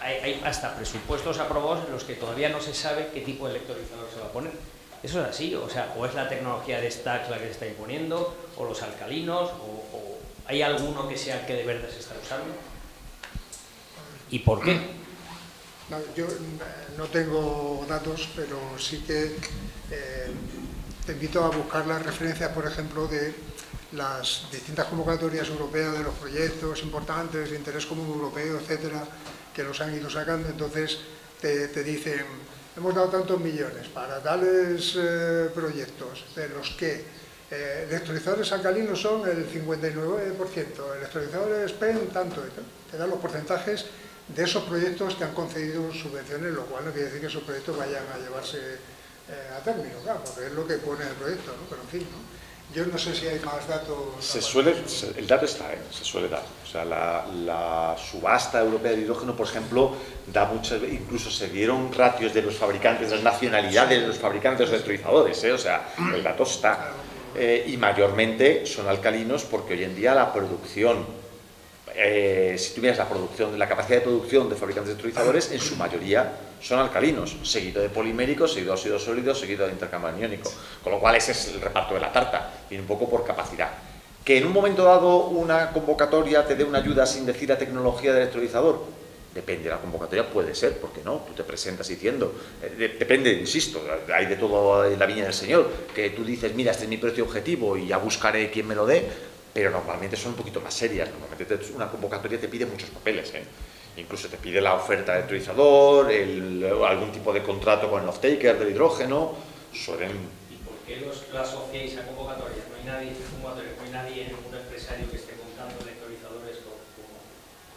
hay hasta presupuestos aprobados en los que todavía no se sabe qué tipo de electrolizador se va a poner. ¿Eso es así? O sea, ¿o es la tecnología de stacks la que se está imponiendo, o los alcalinos, o hay alguno que sea el que de verdad se está usando? ¿Y por qué? No, yo no tengo datos, pero sí que te invito a buscar las referencias, por ejemplo, de las distintas convocatorias europeas de los proyectos importantes de interés común europeo, etcétera, que los han ido sacando. Entonces te dicen, hemos dado tantos millones para tales proyectos, de los que electrolizadores alcalinos son el 59%, electrolizadores PEN tanto, te dan los porcentajes de esos proyectos que han concedido subvenciones, lo cual no quiere decir que esos proyectos vayan a llevarse a término, claro, porque es lo que pone el proyecto, ¿no? Pero en fin, ¿no? Yo no sé si hay más datos. El dato está, se suele dar. O sea, la subasta europea de hidrógeno, por ejemplo, da muchas, incluso se dieron ratios de los fabricantes, las nacionalidades de los fabricantes de los electrolizadores, o sea, el dato está. Y mayormente son alcalinos porque hoy en día la producción, si tú miras la capacidad de producción de fabricantes de electrolizadores, en su mayoría son alcalinos, seguido de poliméricos, seguido de óxido sólido, seguido de intercambio aniónico. Con lo cual ese es el reparto de la tarta, viene un poco por capacidad. Que en un momento dado una convocatoria te dé una ayuda sin decir la tecnología del electrolizador, depende de la convocatoria, puede ser, ¿por qué no? Tú te presentas diciendo, depende, insisto, hay de todo en la viña del Señor, que tú dices, mira, este es mi precio objetivo y ya buscaré quién me lo dé, pero normalmente son un poquito más serias. Normalmente una convocatoria te pide muchos papeles, incluso te pide la oferta del electrolizador, algún tipo de contrato con el off-taker del hidrógeno, suelen... ¿Y por qué lo asociáis a convocatorias? No hay nadie, ningún empresario que esté montando electrolizadores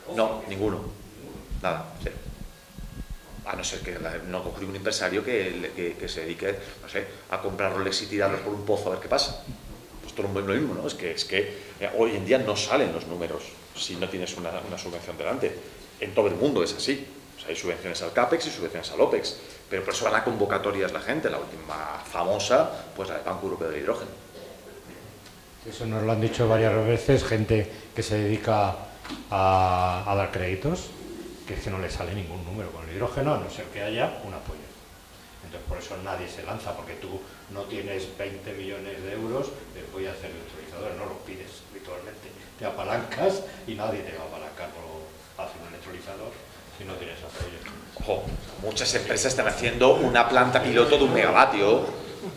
como... No, ninguno. Nada, cero. A no ser que no coja ningún empresario que se dedique, no sé, a comprar Rolex y tirarlos por un pozo a ver qué pasa. Pues todo lo mismo, ¿no? Es que hoy en día no salen los números si no tienes una subvención delante. En todo el mundo es así. O sea, hay subvenciones al CAPEX y subvenciones al OPEX. Pero por eso van a convocatorias la gente. La última famosa, pues la del Banco Europeo del Hidrógeno. Eso nos lo han dicho varias veces, gente que se dedica a dar créditos, que es que no le sale ningún número con el hidrógeno, a no ser que haya un apoyo. Entonces por eso nadie se lanza, porque tú no tienes 20 millones de euros, voy a hacer electrolizadores, no los pides habitualmente, te apalancas y nadie te va a apalancar por hacer un electrolizador si no tienes apoyo. Ojo, muchas empresas están haciendo una planta piloto de 1 megavatio,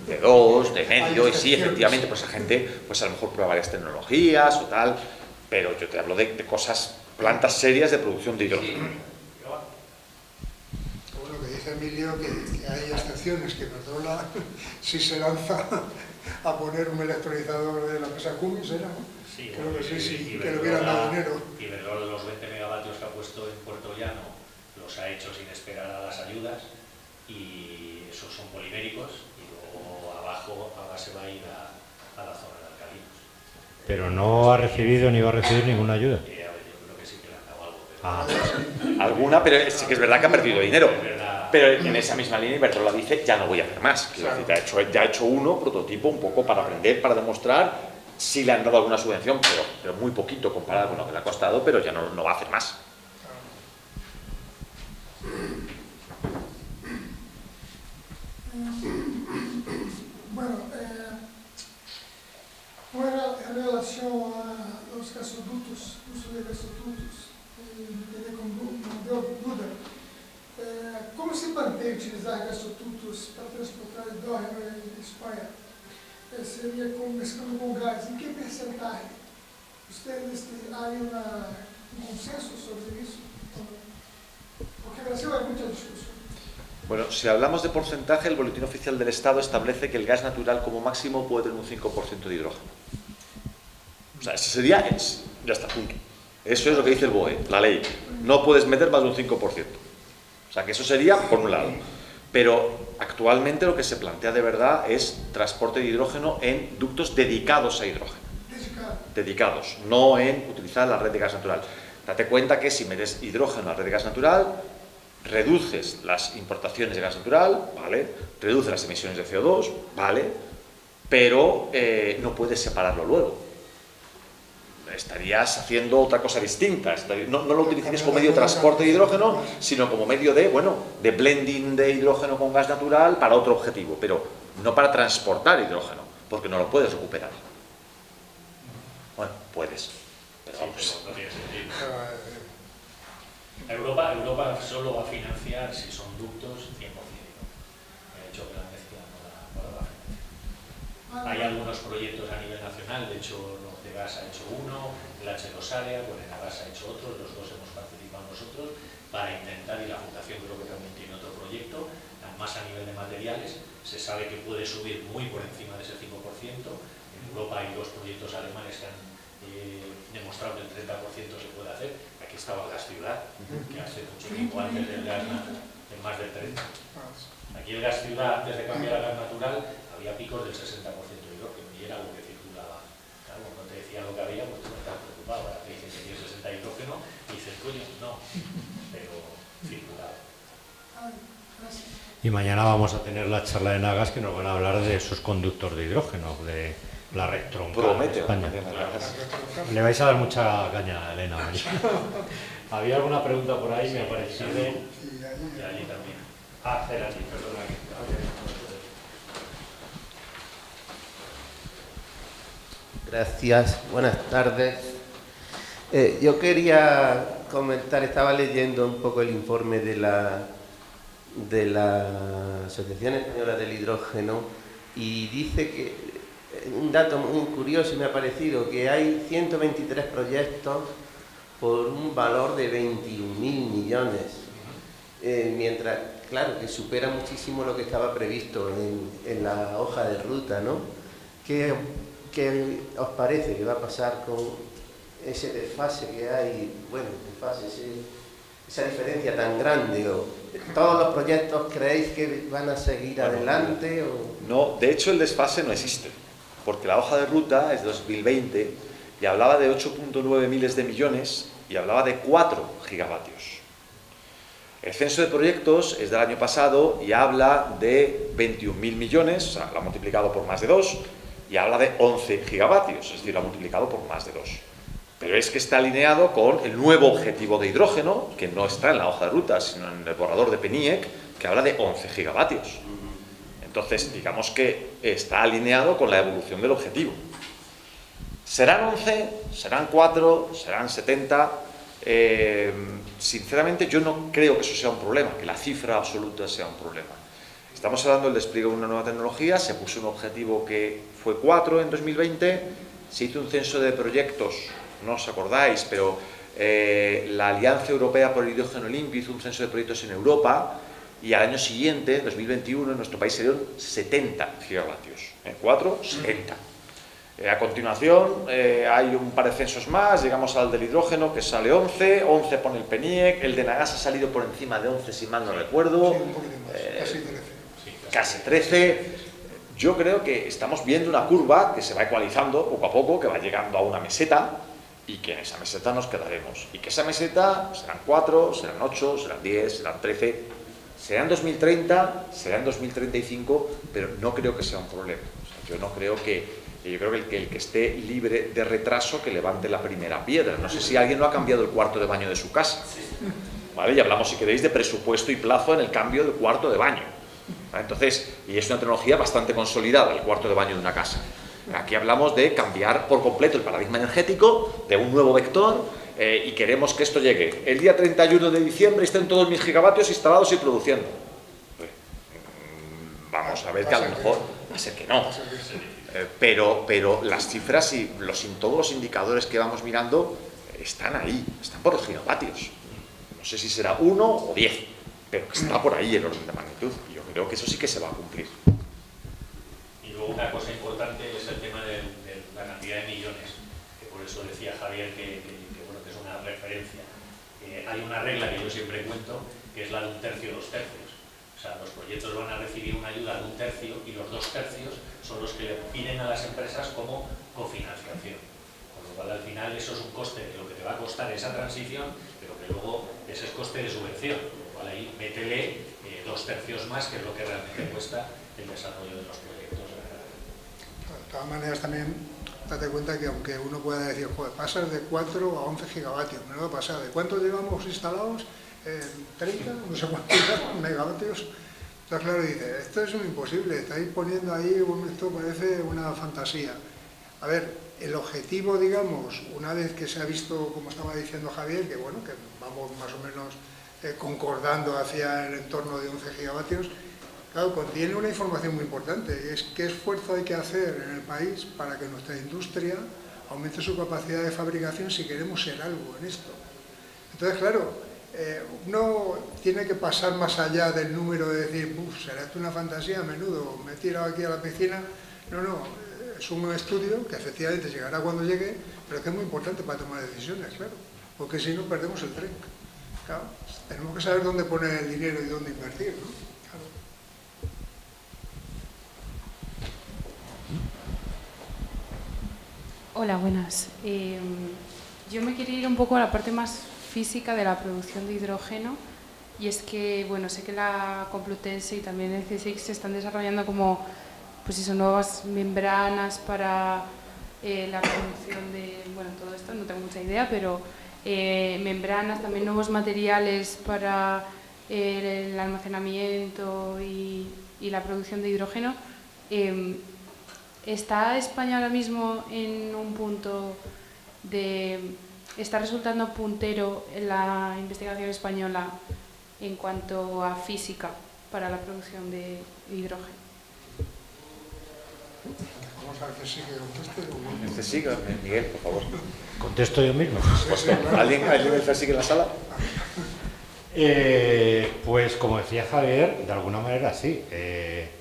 de 2, de medio, y sí, efectivamente, pues la gente, pues a lo mejor prueba varias tecnologías o tal, pero yo te hablo de cosas plantas serias de producción de hidrógeno. Bueno, que dice Emilio que hay excepciones, que Iberdrola si se lanza a poner un electrolizador de la empresa Cummins, ¿era? ¿No? Sí, creo que sí, que le Iberdrola, hubieran dado dinero. Iberdrola, los 20 megavatios que ha puesto en Puerto Llano los ha hecho sin esperar a las ayudas, y esos son poliméricos, y luego abajo ahora se va a ir a la zona de alcalinos. Pero no ha recibido ni va a recibir ninguna ayuda. A ver, yo creo que sí que le han dado algo. Pero... Alguna, pero sí que es verdad que ha perdido dinero. Pero en esa misma línea Iberdrola dice, ya no voy a hacer más. Quiero decir, ya ha hecho uno, prototipo, un poco para aprender, para demostrar. Sí le han dado alguna subvención, pero muy poquito comparado con lo que le ha costado, pero ya no va a hacer más. Bueno, en relación a los gasoductos, uso de gasoductos, me quedé con duda. ¿Cómo se plantea utilizar gasoductos para transportar hidrógeno en España? Sería mezclando con gas. ¿En qué porcentaje? ¿Ustedes hay un consenso sobre eso? Porque en Brasil hay mucha discusión. Bueno, si hablamos de porcentaje, el Boletín Oficial del Estado establece que el gas natural como máximo puede tener un 5% de hidrógeno. O sea, ese sería, ya está, punto. Eso es lo que dice el BOE, la ley. No puedes meter más de un 5%. O sea, que eso sería por un lado. Pero actualmente lo que se plantea de verdad es transporte de hidrógeno en ductos dedicados a hidrógeno. Dedicados, no en utilizar la red de gas natural. Date cuenta que si metes hidrógeno a la red de gas natural, reduces las importaciones de gas natural, ¿vale? Reduces las emisiones de CO2, ¿vale? Pero no puedes separarlo luego. Estarías haciendo otra cosa distinta. No lo utilices como medio de transporte de hidrógeno, sino como medio de, de blending de hidrógeno con gas natural para otro objetivo, pero no para transportar hidrógeno, porque no lo puedes recuperar. Bueno, puedes, pero vamos. Sí, pero no tiene sentido. Europa solo va a financiar si son ductos 100%. De hecho, que la mezcla no la va a financiar. Hay algunos proyectos a nivel nacional, de hecho, Gas ha hecho uno, el H2 Área, Gas ha hecho otro, los dos hemos participado nosotros para intentar, y la Fundación creo que también tiene otro proyecto, más a nivel de materiales. Se sabe que puede subir muy por encima de ese 5%. En Europa hay dos proyectos alemanes que han demostrado que el 30% se puede hacer. Aquí estaba el Gas Ciudad, que hace mucho tiempo antes del gas en más del 30%. Aquí el Gas Ciudad, antes de cambiar a gas natural, había picos del 60% de hidrógeno y era lo que circulaba. Claro, cuando te decía lo que había, pues tú no estás preocupado. Ahora te dicen que tienes 60 hidrógeno y dices, coño, no, pero circulaba. Y mañana vamos a tener la charla de Nagas, que nos van a hablar de sus conductos de hidrógeno, de la red troncal en España. Le vais a dar mucha caña a Elena. ¿Había alguna pregunta por ahí? Me ha parecido. Y allí también. Cerati, perdona. Gracias, buenas tardes. Yo quería comentar, estaba leyendo un poco el informe de la Asociación Española del Hidrógeno y dice que, un dato muy curioso me ha parecido, que hay 123 proyectos por un valor de 21.000 millones, mientras, claro, que supera muchísimo lo que estaba previsto en la hoja de ruta, ¿no? ¿Qué os parece que va a pasar con ese desfase que hay, esa diferencia tan grande? ¿O todos los proyectos creéis que van a seguir adelante? ¿O? No, de hecho el desfase no existe, porque la hoja de ruta es de 2020 y hablaba de 8.9 miles de millones y hablaba de 4 gigavatios. El censo de proyectos es del año pasado y habla de 21.000 millones, o sea, lo ha multiplicado por más de 2, y habla de 11 gigavatios, es decir, lo ha multiplicado por más de 2. Pero es que está alineado con el nuevo objetivo de hidrógeno, que no está en la hoja de ruta, sino en el borrador de PNIEC, que habla de 11 gigavatios. Entonces, digamos que está alineado con la evolución del objetivo. ¿Serán 11? ¿Serán 4? ¿Serán 70? Sinceramente, yo no creo que eso sea un problema, que la cifra absoluta sea un problema. Estamos hablando del despliegue de una nueva tecnología, se puso un objetivo que fue 4 en 2020, se hizo un censo de proyectos, no os acordáis, pero la Alianza Europea por el Hidrógeno Limpio hizo un censo de proyectos en Europa y al año siguiente, 2021, en nuestro país salieron 70 gigavatios. En 4, 70. A continuación hay un par de censos más, llegamos al del hidrógeno que sale 11 pone el PNIEC, el de Nagas ha salido por encima de 11 si mal no recuerdo, Sí, un poquito más, casi 13. Casi 13. Yo creo que estamos viendo una curva que se va ecualizando poco a poco, que va llegando a una meseta y que en esa meseta nos quedaremos. Y que esa meseta serán 4, serán 8, serán 10, serán 13, será en 2030, será en 2035, pero no creo que sea un problema. O sea, yo creo que el que esté libre de retraso que levante la primera piedra. No sé si alguien no ha cambiado el cuarto de baño de su casa. ¿Vale? Y hablamos, si queréis, de presupuesto y plazo en el cambio del cuarto de baño. ¿Vale? Entonces, y es una tecnología bastante consolidada, el cuarto de baño de una casa. Aquí hablamos de cambiar por completo el paradigma energético, de un nuevo vector, y queremos que esto llegue el día 31 de diciembre y estén todos mis gigavatios instalados y produciendo. Vamos a ver que a lo mejor va a ser que no. Pero las cifras y todos los indicadores que vamos mirando están ahí, están por los gigavatios. No sé si será 1 o 10, pero está por ahí el orden de magnitud. Y yo creo que eso sí que se va a cumplir. Y luego una cosa importante es el tema de la cantidad de millones, que por eso decía Javier que es una referencia. Hay una regla que yo siempre cuento, que es la de 1/3, 2/3. O sea, los proyectos van a recibir una ayuda de 1/3 y los 2/3 son los que le piden a las empresas como cofinanciación. Con lo cual, al final, eso es un coste de lo que te va a costar esa transición, pero que luego ese es coste de subvención. Con lo cual, ahí métele 2/3 más, que es lo que realmente cuesta el desarrollo de los proyectos. De todas maneras, también date cuenta que aunque uno pueda decir, joder, pasas de 4 a 11 gigavatios, menudo pasada, ¿de cuántos llevamos instalados? 30, no sé cuántos megavatios. Entonces, claro, dice, esto es un imposible, estáis poniendo ahí, esto parece una fantasía. A ver, el objetivo, digamos, una vez que se ha visto, como estaba diciendo Javier, que bueno, que vamos más o menos concordando hacia el entorno de 11 gigavatios, claro, contiene una información muy importante, es qué esfuerzo hay que hacer en el país para que nuestra industria aumente su capacidad de fabricación si queremos ser algo en esto. Entonces, claro, uno tiene que pasar más allá del número de decir, será esto una fantasía, a menudo me he tirado aquí a la piscina. No, es un estudio que efectivamente llegará cuando llegue, pero que es muy importante para tomar decisiones, claro, porque si no perdemos el tren. Claro, tenemos que saber dónde poner el dinero y dónde invertir, ¿no? Claro. Hola, buenas. Yo me quería ir un poco a la parte más física de la producción de hidrógeno, y es que, bueno, sé que la Complutense y también el CSIC se están desarrollando como, pues eso, nuevas membranas para la producción de, bueno, todo esto, no tengo mucha idea, pero membranas, también nuevos materiales para el almacenamiento y la producción de hidrógeno. ¿Está España ahora mismo en un punto de... ¿Está resultando puntero en la investigación española en cuanto a física para la producción de hidrógeno? Vamos a ver que sí que conteste. Sí, Miguel, por favor. ¿Contesto yo mismo? Pues, ¿Alguien del CSIC en la sala? Pues como decía Javier, de alguna manera sí.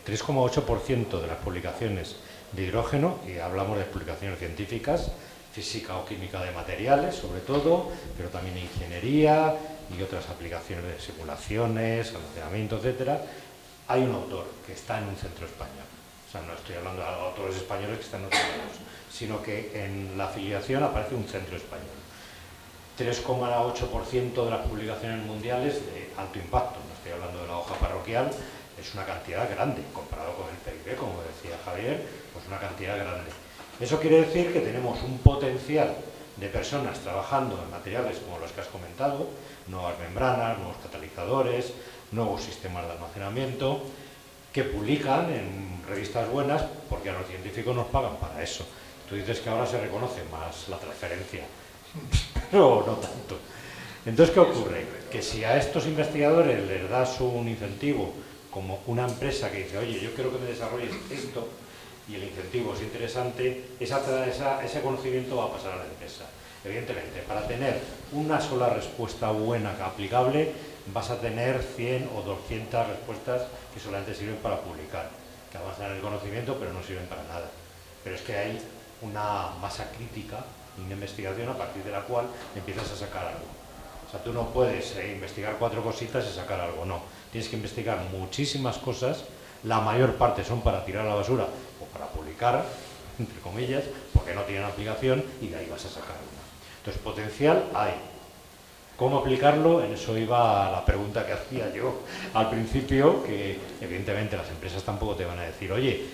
3,8% de las publicaciones de hidrógeno, y hablamos de publicaciones científicas, física o química de materiales, sobre todo, pero también ingeniería y otras aplicaciones de simulaciones, almacenamiento, etcétera. Hay un autor que está en un centro español. O sea, no estoy hablando de autores españoles que están en otros lados, sino que en la afiliación aparece un centro español. 3,8% de las publicaciones mundiales de alto impacto, no estoy hablando de la hoja parroquial, es una cantidad grande, comparado con el PIB, como decía Javier, pues una cantidad grande. Eso quiere decir que tenemos un potencial de personas trabajando en materiales como los que has comentado, nuevas membranas, nuevos catalizadores, nuevos sistemas de almacenamiento, que publican en revistas buenas porque a los científicos nos pagan para eso. Tú dices que ahora se reconoce más la transferencia, pero no tanto. Entonces, ¿qué ocurre? Que si a estos investigadores les das un incentivo como una empresa que dice, oye, yo quiero que me desarrolles esto, y el incentivo es interesante, ese conocimiento va a pasar a la empresa. Evidentemente, para tener una sola respuesta buena, aplicable, vas a tener 100 o 200 respuestas que solamente sirven para publicar, que avanzan en el conocimiento, pero no sirven para nada. Pero es que hay una masa crítica, una investigación a partir de la cual empiezas a sacar algo. O sea, tú no puedes investigar 4 cositas y sacar algo, no. Tienes que investigar muchísimas cosas, la mayor parte son para tirar a la basura o para publicar, entre comillas, porque no tienen aplicación, y de ahí vas a sacar una. Entonces, potencial hay. ¿Cómo aplicarlo? En eso iba la pregunta que hacía yo al principio, que evidentemente las empresas tampoco te van a decir, oye,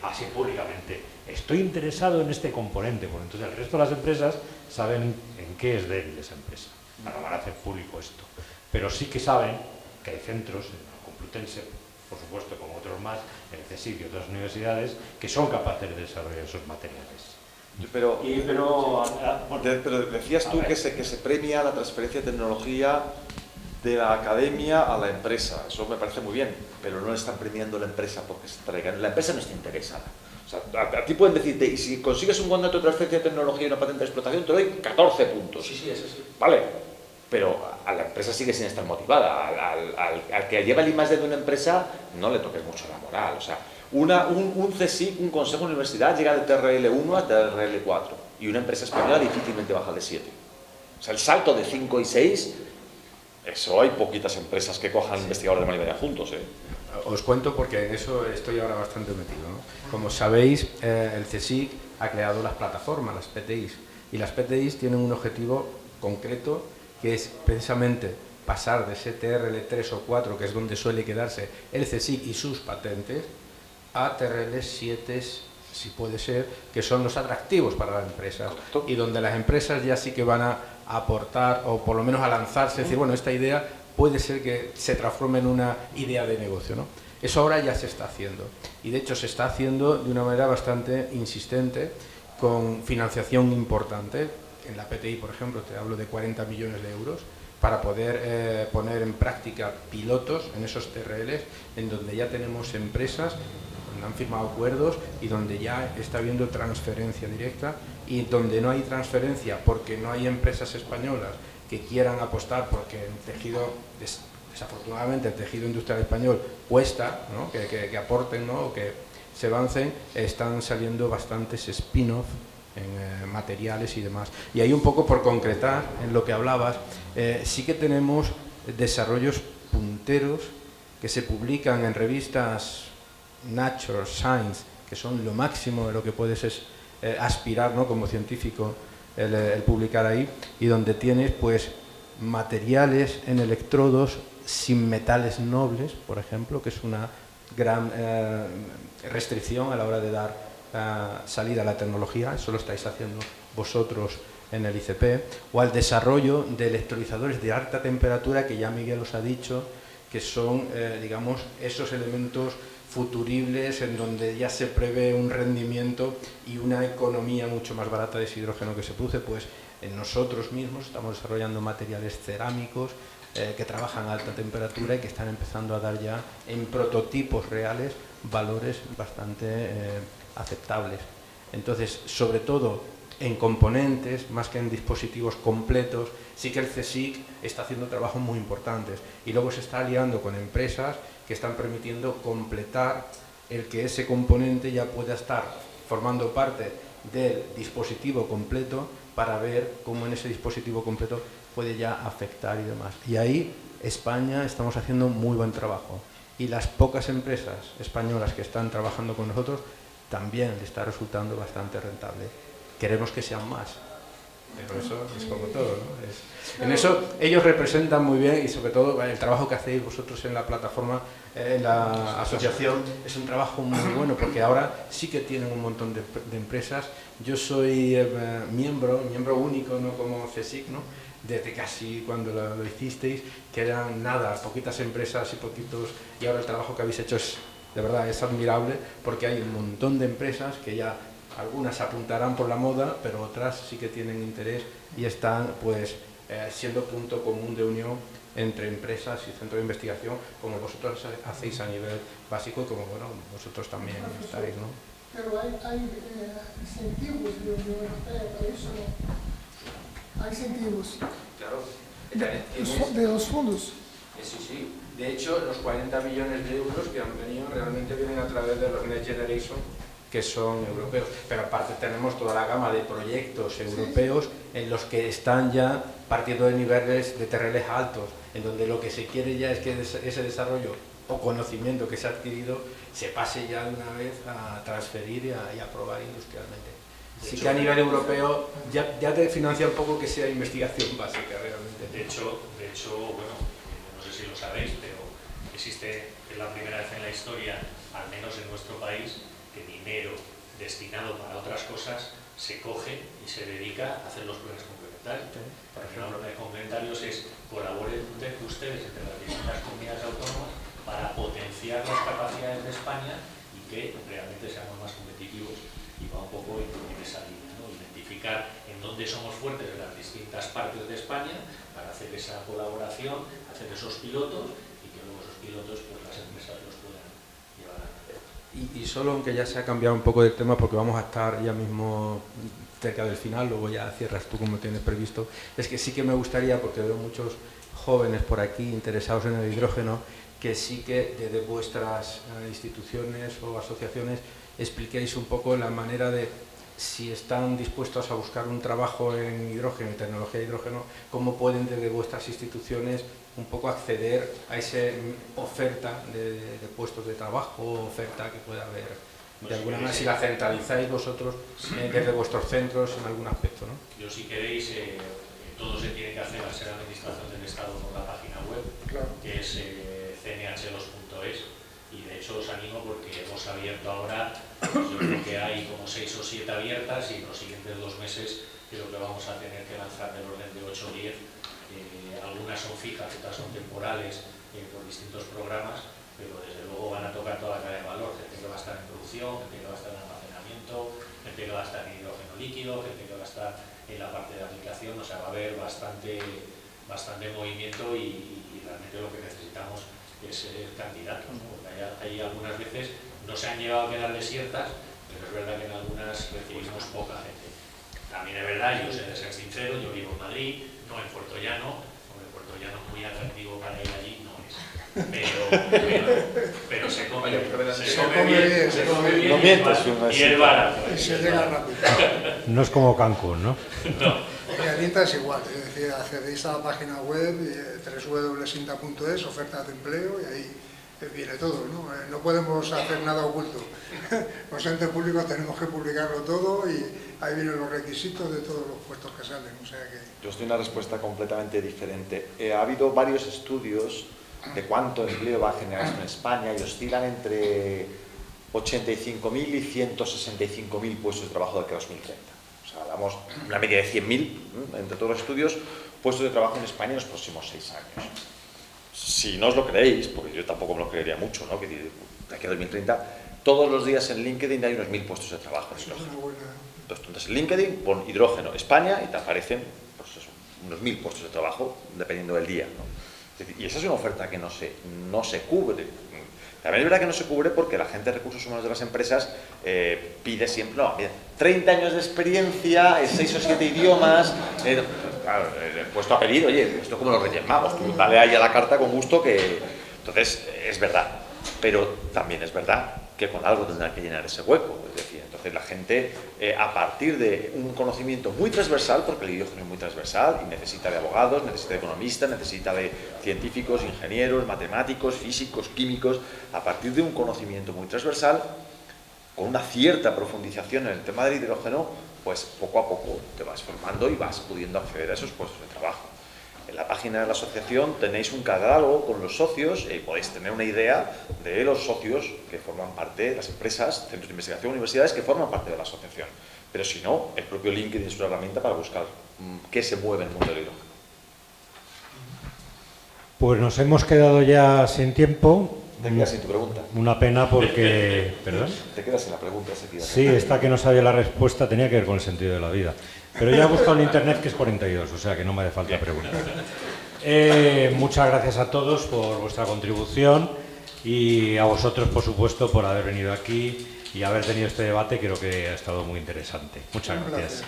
así públicamente, estoy interesado en este componente, porque entonces el resto de las empresas saben en qué es débil esa empresa. No van a hacer público esto. Pero sí que saben que hay centros, en la Complutense, por supuesto, como otros más, en el CSIC y otras universidades, que son capaces de desarrollar esos materiales. Pero decías tú que se premia la transferencia de tecnología de la academia a la empresa. Eso me parece muy bien, pero no están premiando la empresa porque se traigan. La empresa no está interesada. O sea, a ti pueden decirte, y si consigues un contrato de transferencia de tecnología y una patente de explotación, te doy 14 puntos. Sí, eso sí. Vale, pero a la empresa sigue sin estar motivada. Al que lleva el I+D de una empresa no le toques mucho la moral. O sea, un CSIC, un consejo de universidad, llega de TRL1 a TRL4 y una empresa española difícilmente baja de 7. O sea, el salto de 5 y 6, eso hay poquitas empresas que cojan investigadores de manera juntos. Os cuento porque en eso estoy ahora bastante metido, ¿no? Como sabéis, el CSIC ha creado las plataformas, las PTIs, y las PTIs tienen un objetivo concreto, que es precisamente pasar de ese TRL3 o 4, que es donde suele quedarse el CSIC y sus patentes, a TRL7, si puede ser, que son los atractivos para las empresas. Correcto. Y donde las empresas ya sí que van a aportar, o por lo menos a lanzarse, decir, bueno, esta idea puede ser que se transforme en una idea de negocio, ¿no? Eso ahora ya se está haciendo, y de hecho se está haciendo de una manera bastante insistente, con financiación importante. En la PTI, por ejemplo, te hablo de 40 millones de euros, para poder poner en práctica pilotos en esos TRLs, en donde ya tenemos empresas donde han firmado acuerdos y donde ya está habiendo transferencia directa, y donde no hay transferencia porque no hay empresas españolas que quieran apostar, porque el tejido, desafortunadamente el tejido industrial español cuesta, ¿no? que aporten, ¿no? O que se avancen. Están saliendo bastantes spin-off en materiales y demás. Y ahí, un poco por concretar en lo que hablabas, sí que tenemos desarrollos punteros que se publican en revistas Nature, Science, que son lo máximo de lo que puedes aspirar, ¿no? Como científico, el publicar ahí, y donde tienes pues materiales en electrodos sin metales nobles, por ejemplo, que es una gran restricción a la hora de dar salida a la tecnología. Eso lo estáis haciendo vosotros en el ICP, o al desarrollo de electrolizadores de alta temperatura, que ya Miguel os ha dicho, que son, digamos, esos elementos futuribles en donde ya se prevé un rendimiento y una economía mucho más barata de ese hidrógeno que se produce. Pues nosotros mismos estamos desarrollando materiales cerámicos que trabajan a alta temperatura y que están empezando a dar ya en prototipos reales valores bastante aceptables. Entonces, sobre todo en componentes, más que en dispositivos completos, sí que el CSIC está haciendo trabajos muy importantes, y luego se está aliando con empresas que están permitiendo completar el que ese componente ya pueda estar formando parte del dispositivo completo, para ver cómo en ese dispositivo completo puede ya afectar y demás. Y ahí España estamos haciendo muy buen trabajo, y las pocas empresas españolas que están trabajando con nosotros también le está resultando bastante rentable. Queremos que sean más, pero eso es como todo, ¿no? En eso ellos representan muy bien, y sobre todo el trabajo que hacéis vosotros en la plataforma, en la asociación, es un trabajo muy bueno, porque ahora sí que tienen un montón de empresas. Yo soy miembro único, no como CSIC, ¿no? Desde casi cuando lo hicisteis, que eran nada, poquitas empresas y poquitos, y ahora el trabajo que habéis hecho es, de verdad, es admirable, porque hay un montón de empresas que ya, algunas apuntarán por la moda, pero otras sí que tienen interés y están pues siendo punto común de unión entre empresas y centros de investigación, como vosotros hacéis a nivel básico, y como, bueno, vosotros también estáis, ¿no? Pero hay incentivos de la Unión Europea para eso, ¿no? hay incentivos. Claro. De los fondos. Sí, sí. De hecho, los 40 millones de euros que han venido realmente vienen a través de los Next Generation, que son europeos. Pero aparte tenemos toda la gama de proyectos europeos en los que están ya partiendo de niveles de terreles altos, en donde lo que se quiere ya es que ese desarrollo o conocimiento que se ha adquirido se pase ya de una vez a transferir y a probar industrialmente. Sí que a nivel europeo ya te financia un poco que sea investigación básica realmente. De hecho, bueno, no sé si lo sabéis, pero existe, es la primera vez en la historia, al menos en nuestro país, que dinero destinado para otras cosas se coge y se dedica a hacer los planes complementarios. Porque los planes complementarios es colaboren ustedes entre las distintas comunidades autónomas para potenciar las capacidades de España y que realmente seamos más competitivos, y va un poco en esa línea, ¿no? Identificar en dónde somos fuertes en las distintas partes de España para hacer esa colaboración, hacer esos pilotos y que luego esos pilotos pues las empresas los puedan llevar a cabo. Y solo, aunque ya se ha cambiado un poco de tema porque vamos a estar ya mismo cerca del final, luego ya cierras tú como tienes previsto, es que sí que me gustaría, porque veo muchos jóvenes por aquí interesados en el hidrógeno, que sí que desde vuestras instituciones o asociaciones expliquéis un poco la manera de, si están dispuestos a buscar un trabajo en hidrógeno y tecnología de hidrógeno, cómo pueden desde vuestras instituciones un poco acceder a esa oferta de puestos de trabajo, oferta que pueda haber. De alguna manera, si la centralizáis vosotros desde vuestros centros en algún aspecto, ¿no? Yo, si queréis, todo se tiene que hacer al ser Administración del Estado por la página web, que es cnh2.es, y de hecho os animo porque hemos abierto ahora, yo creo que hay como 6 o 7 abiertas, y los siguientes 2 meses creo que vamos a tener que lanzar del orden de 8 o 10. Algunas son fijas, otras son temporales por distintos programas, pero desde luego van a tocar toda la cadena de valor, gente que va a estar en producción, gente que va a estar en almacenamiento, gente que va a estar en hidrógeno líquido, gente que va a estar en la parte de aplicación. O sea, va a haber bastante movimiento, y realmente lo que necesitamos es candidatos, ¿no? Porque hay algunas veces no se han llegado a quedar desiertas, pero es verdad que en algunas recibimos poca gente. También es verdad, yo sé de ser sincero, yo vivo en Madrid, no en Puerto Llano, porque Puerto Llano es muy atractivo para ir allí, no es. Pero se come bien, no mientes, y es barato. Y se llega rápido. No es como Cancún, ¿no? No. En Arinta es igual, es decir, accedéis a la página web www.sinta.es, ofertas de empleo, y ahí viene todo, ¿no? No podemos hacer nada oculto. Los entes públicos tenemos que publicarlo todo, y ahí vienen los requisitos de todos los puestos que salen. O sea que... Yo estoy en una respuesta completamente diferente. Ha habido varios estudios de cuánto empleo va a generar en España, y oscilan entre 85.000 y 165.000 puestos de trabajo de aquí a 2030. O sea, damos una media de 100.000 entre todos los estudios, puestos de trabajo en España en los próximos 6 años. Si no os lo creéis, porque yo tampoco me lo creería mucho, ¿no? Que de aquí a 2030, todos los días en LinkedIn hay unos 1.000 puestos de trabajo en hidrógeno. Entonces en LinkedIn pon hidrógeno España y te aparecen pues eso, unos 1.000 puestos de trabajo dependiendo del día, ¿no? Y esa es una oferta que no se cubre. También es verdad que no se cubre porque la gente de recursos humanos de las empresas pide siempre, no, mira, 30 años de experiencia, 6 o 7 idiomas, claro, puesto a pedir, oye, esto como los Reyes Magos, tú dale ahí a la carta con gusto que... Entonces, es verdad, pero también es verdad que con algo tendrán que llenar ese hueco, es decir, entonces la gente, a partir de un conocimiento muy transversal, porque el hidrógeno es muy transversal y necesita de abogados, necesita de economistas, necesita de científicos, ingenieros, matemáticos, físicos, químicos, a partir de un conocimiento muy transversal, con una cierta profundización en el tema del hidrógeno, pues poco a poco te vas formando y vas pudiendo acceder a esos puestos de trabajo. En la página de la asociación tenéis un catálogo con los socios y podéis tener una idea de los socios que forman parte de las empresas, centros de investigación, universidades que forman parte de la asociación. Pero si no, el propio LinkedIn es una herramienta para buscar qué se mueve en el mundo del hidrógeno. Pues nos hemos quedado ya sin tiempo. Te quedas sin tu pregunta. Una pena porque... ¿Perdón? Te quedas sin la pregunta. Sí, esta que no sabía la respuesta tenía que ver con el sentido de la vida. Pero ya he buscado en internet que es 42, o sea que no me hace falta preguntar. Muchas gracias a todos por vuestra contribución y a vosotros, por supuesto, por haber venido aquí y haber tenido este debate. Creo que ha estado muy interesante. Muchas gracias.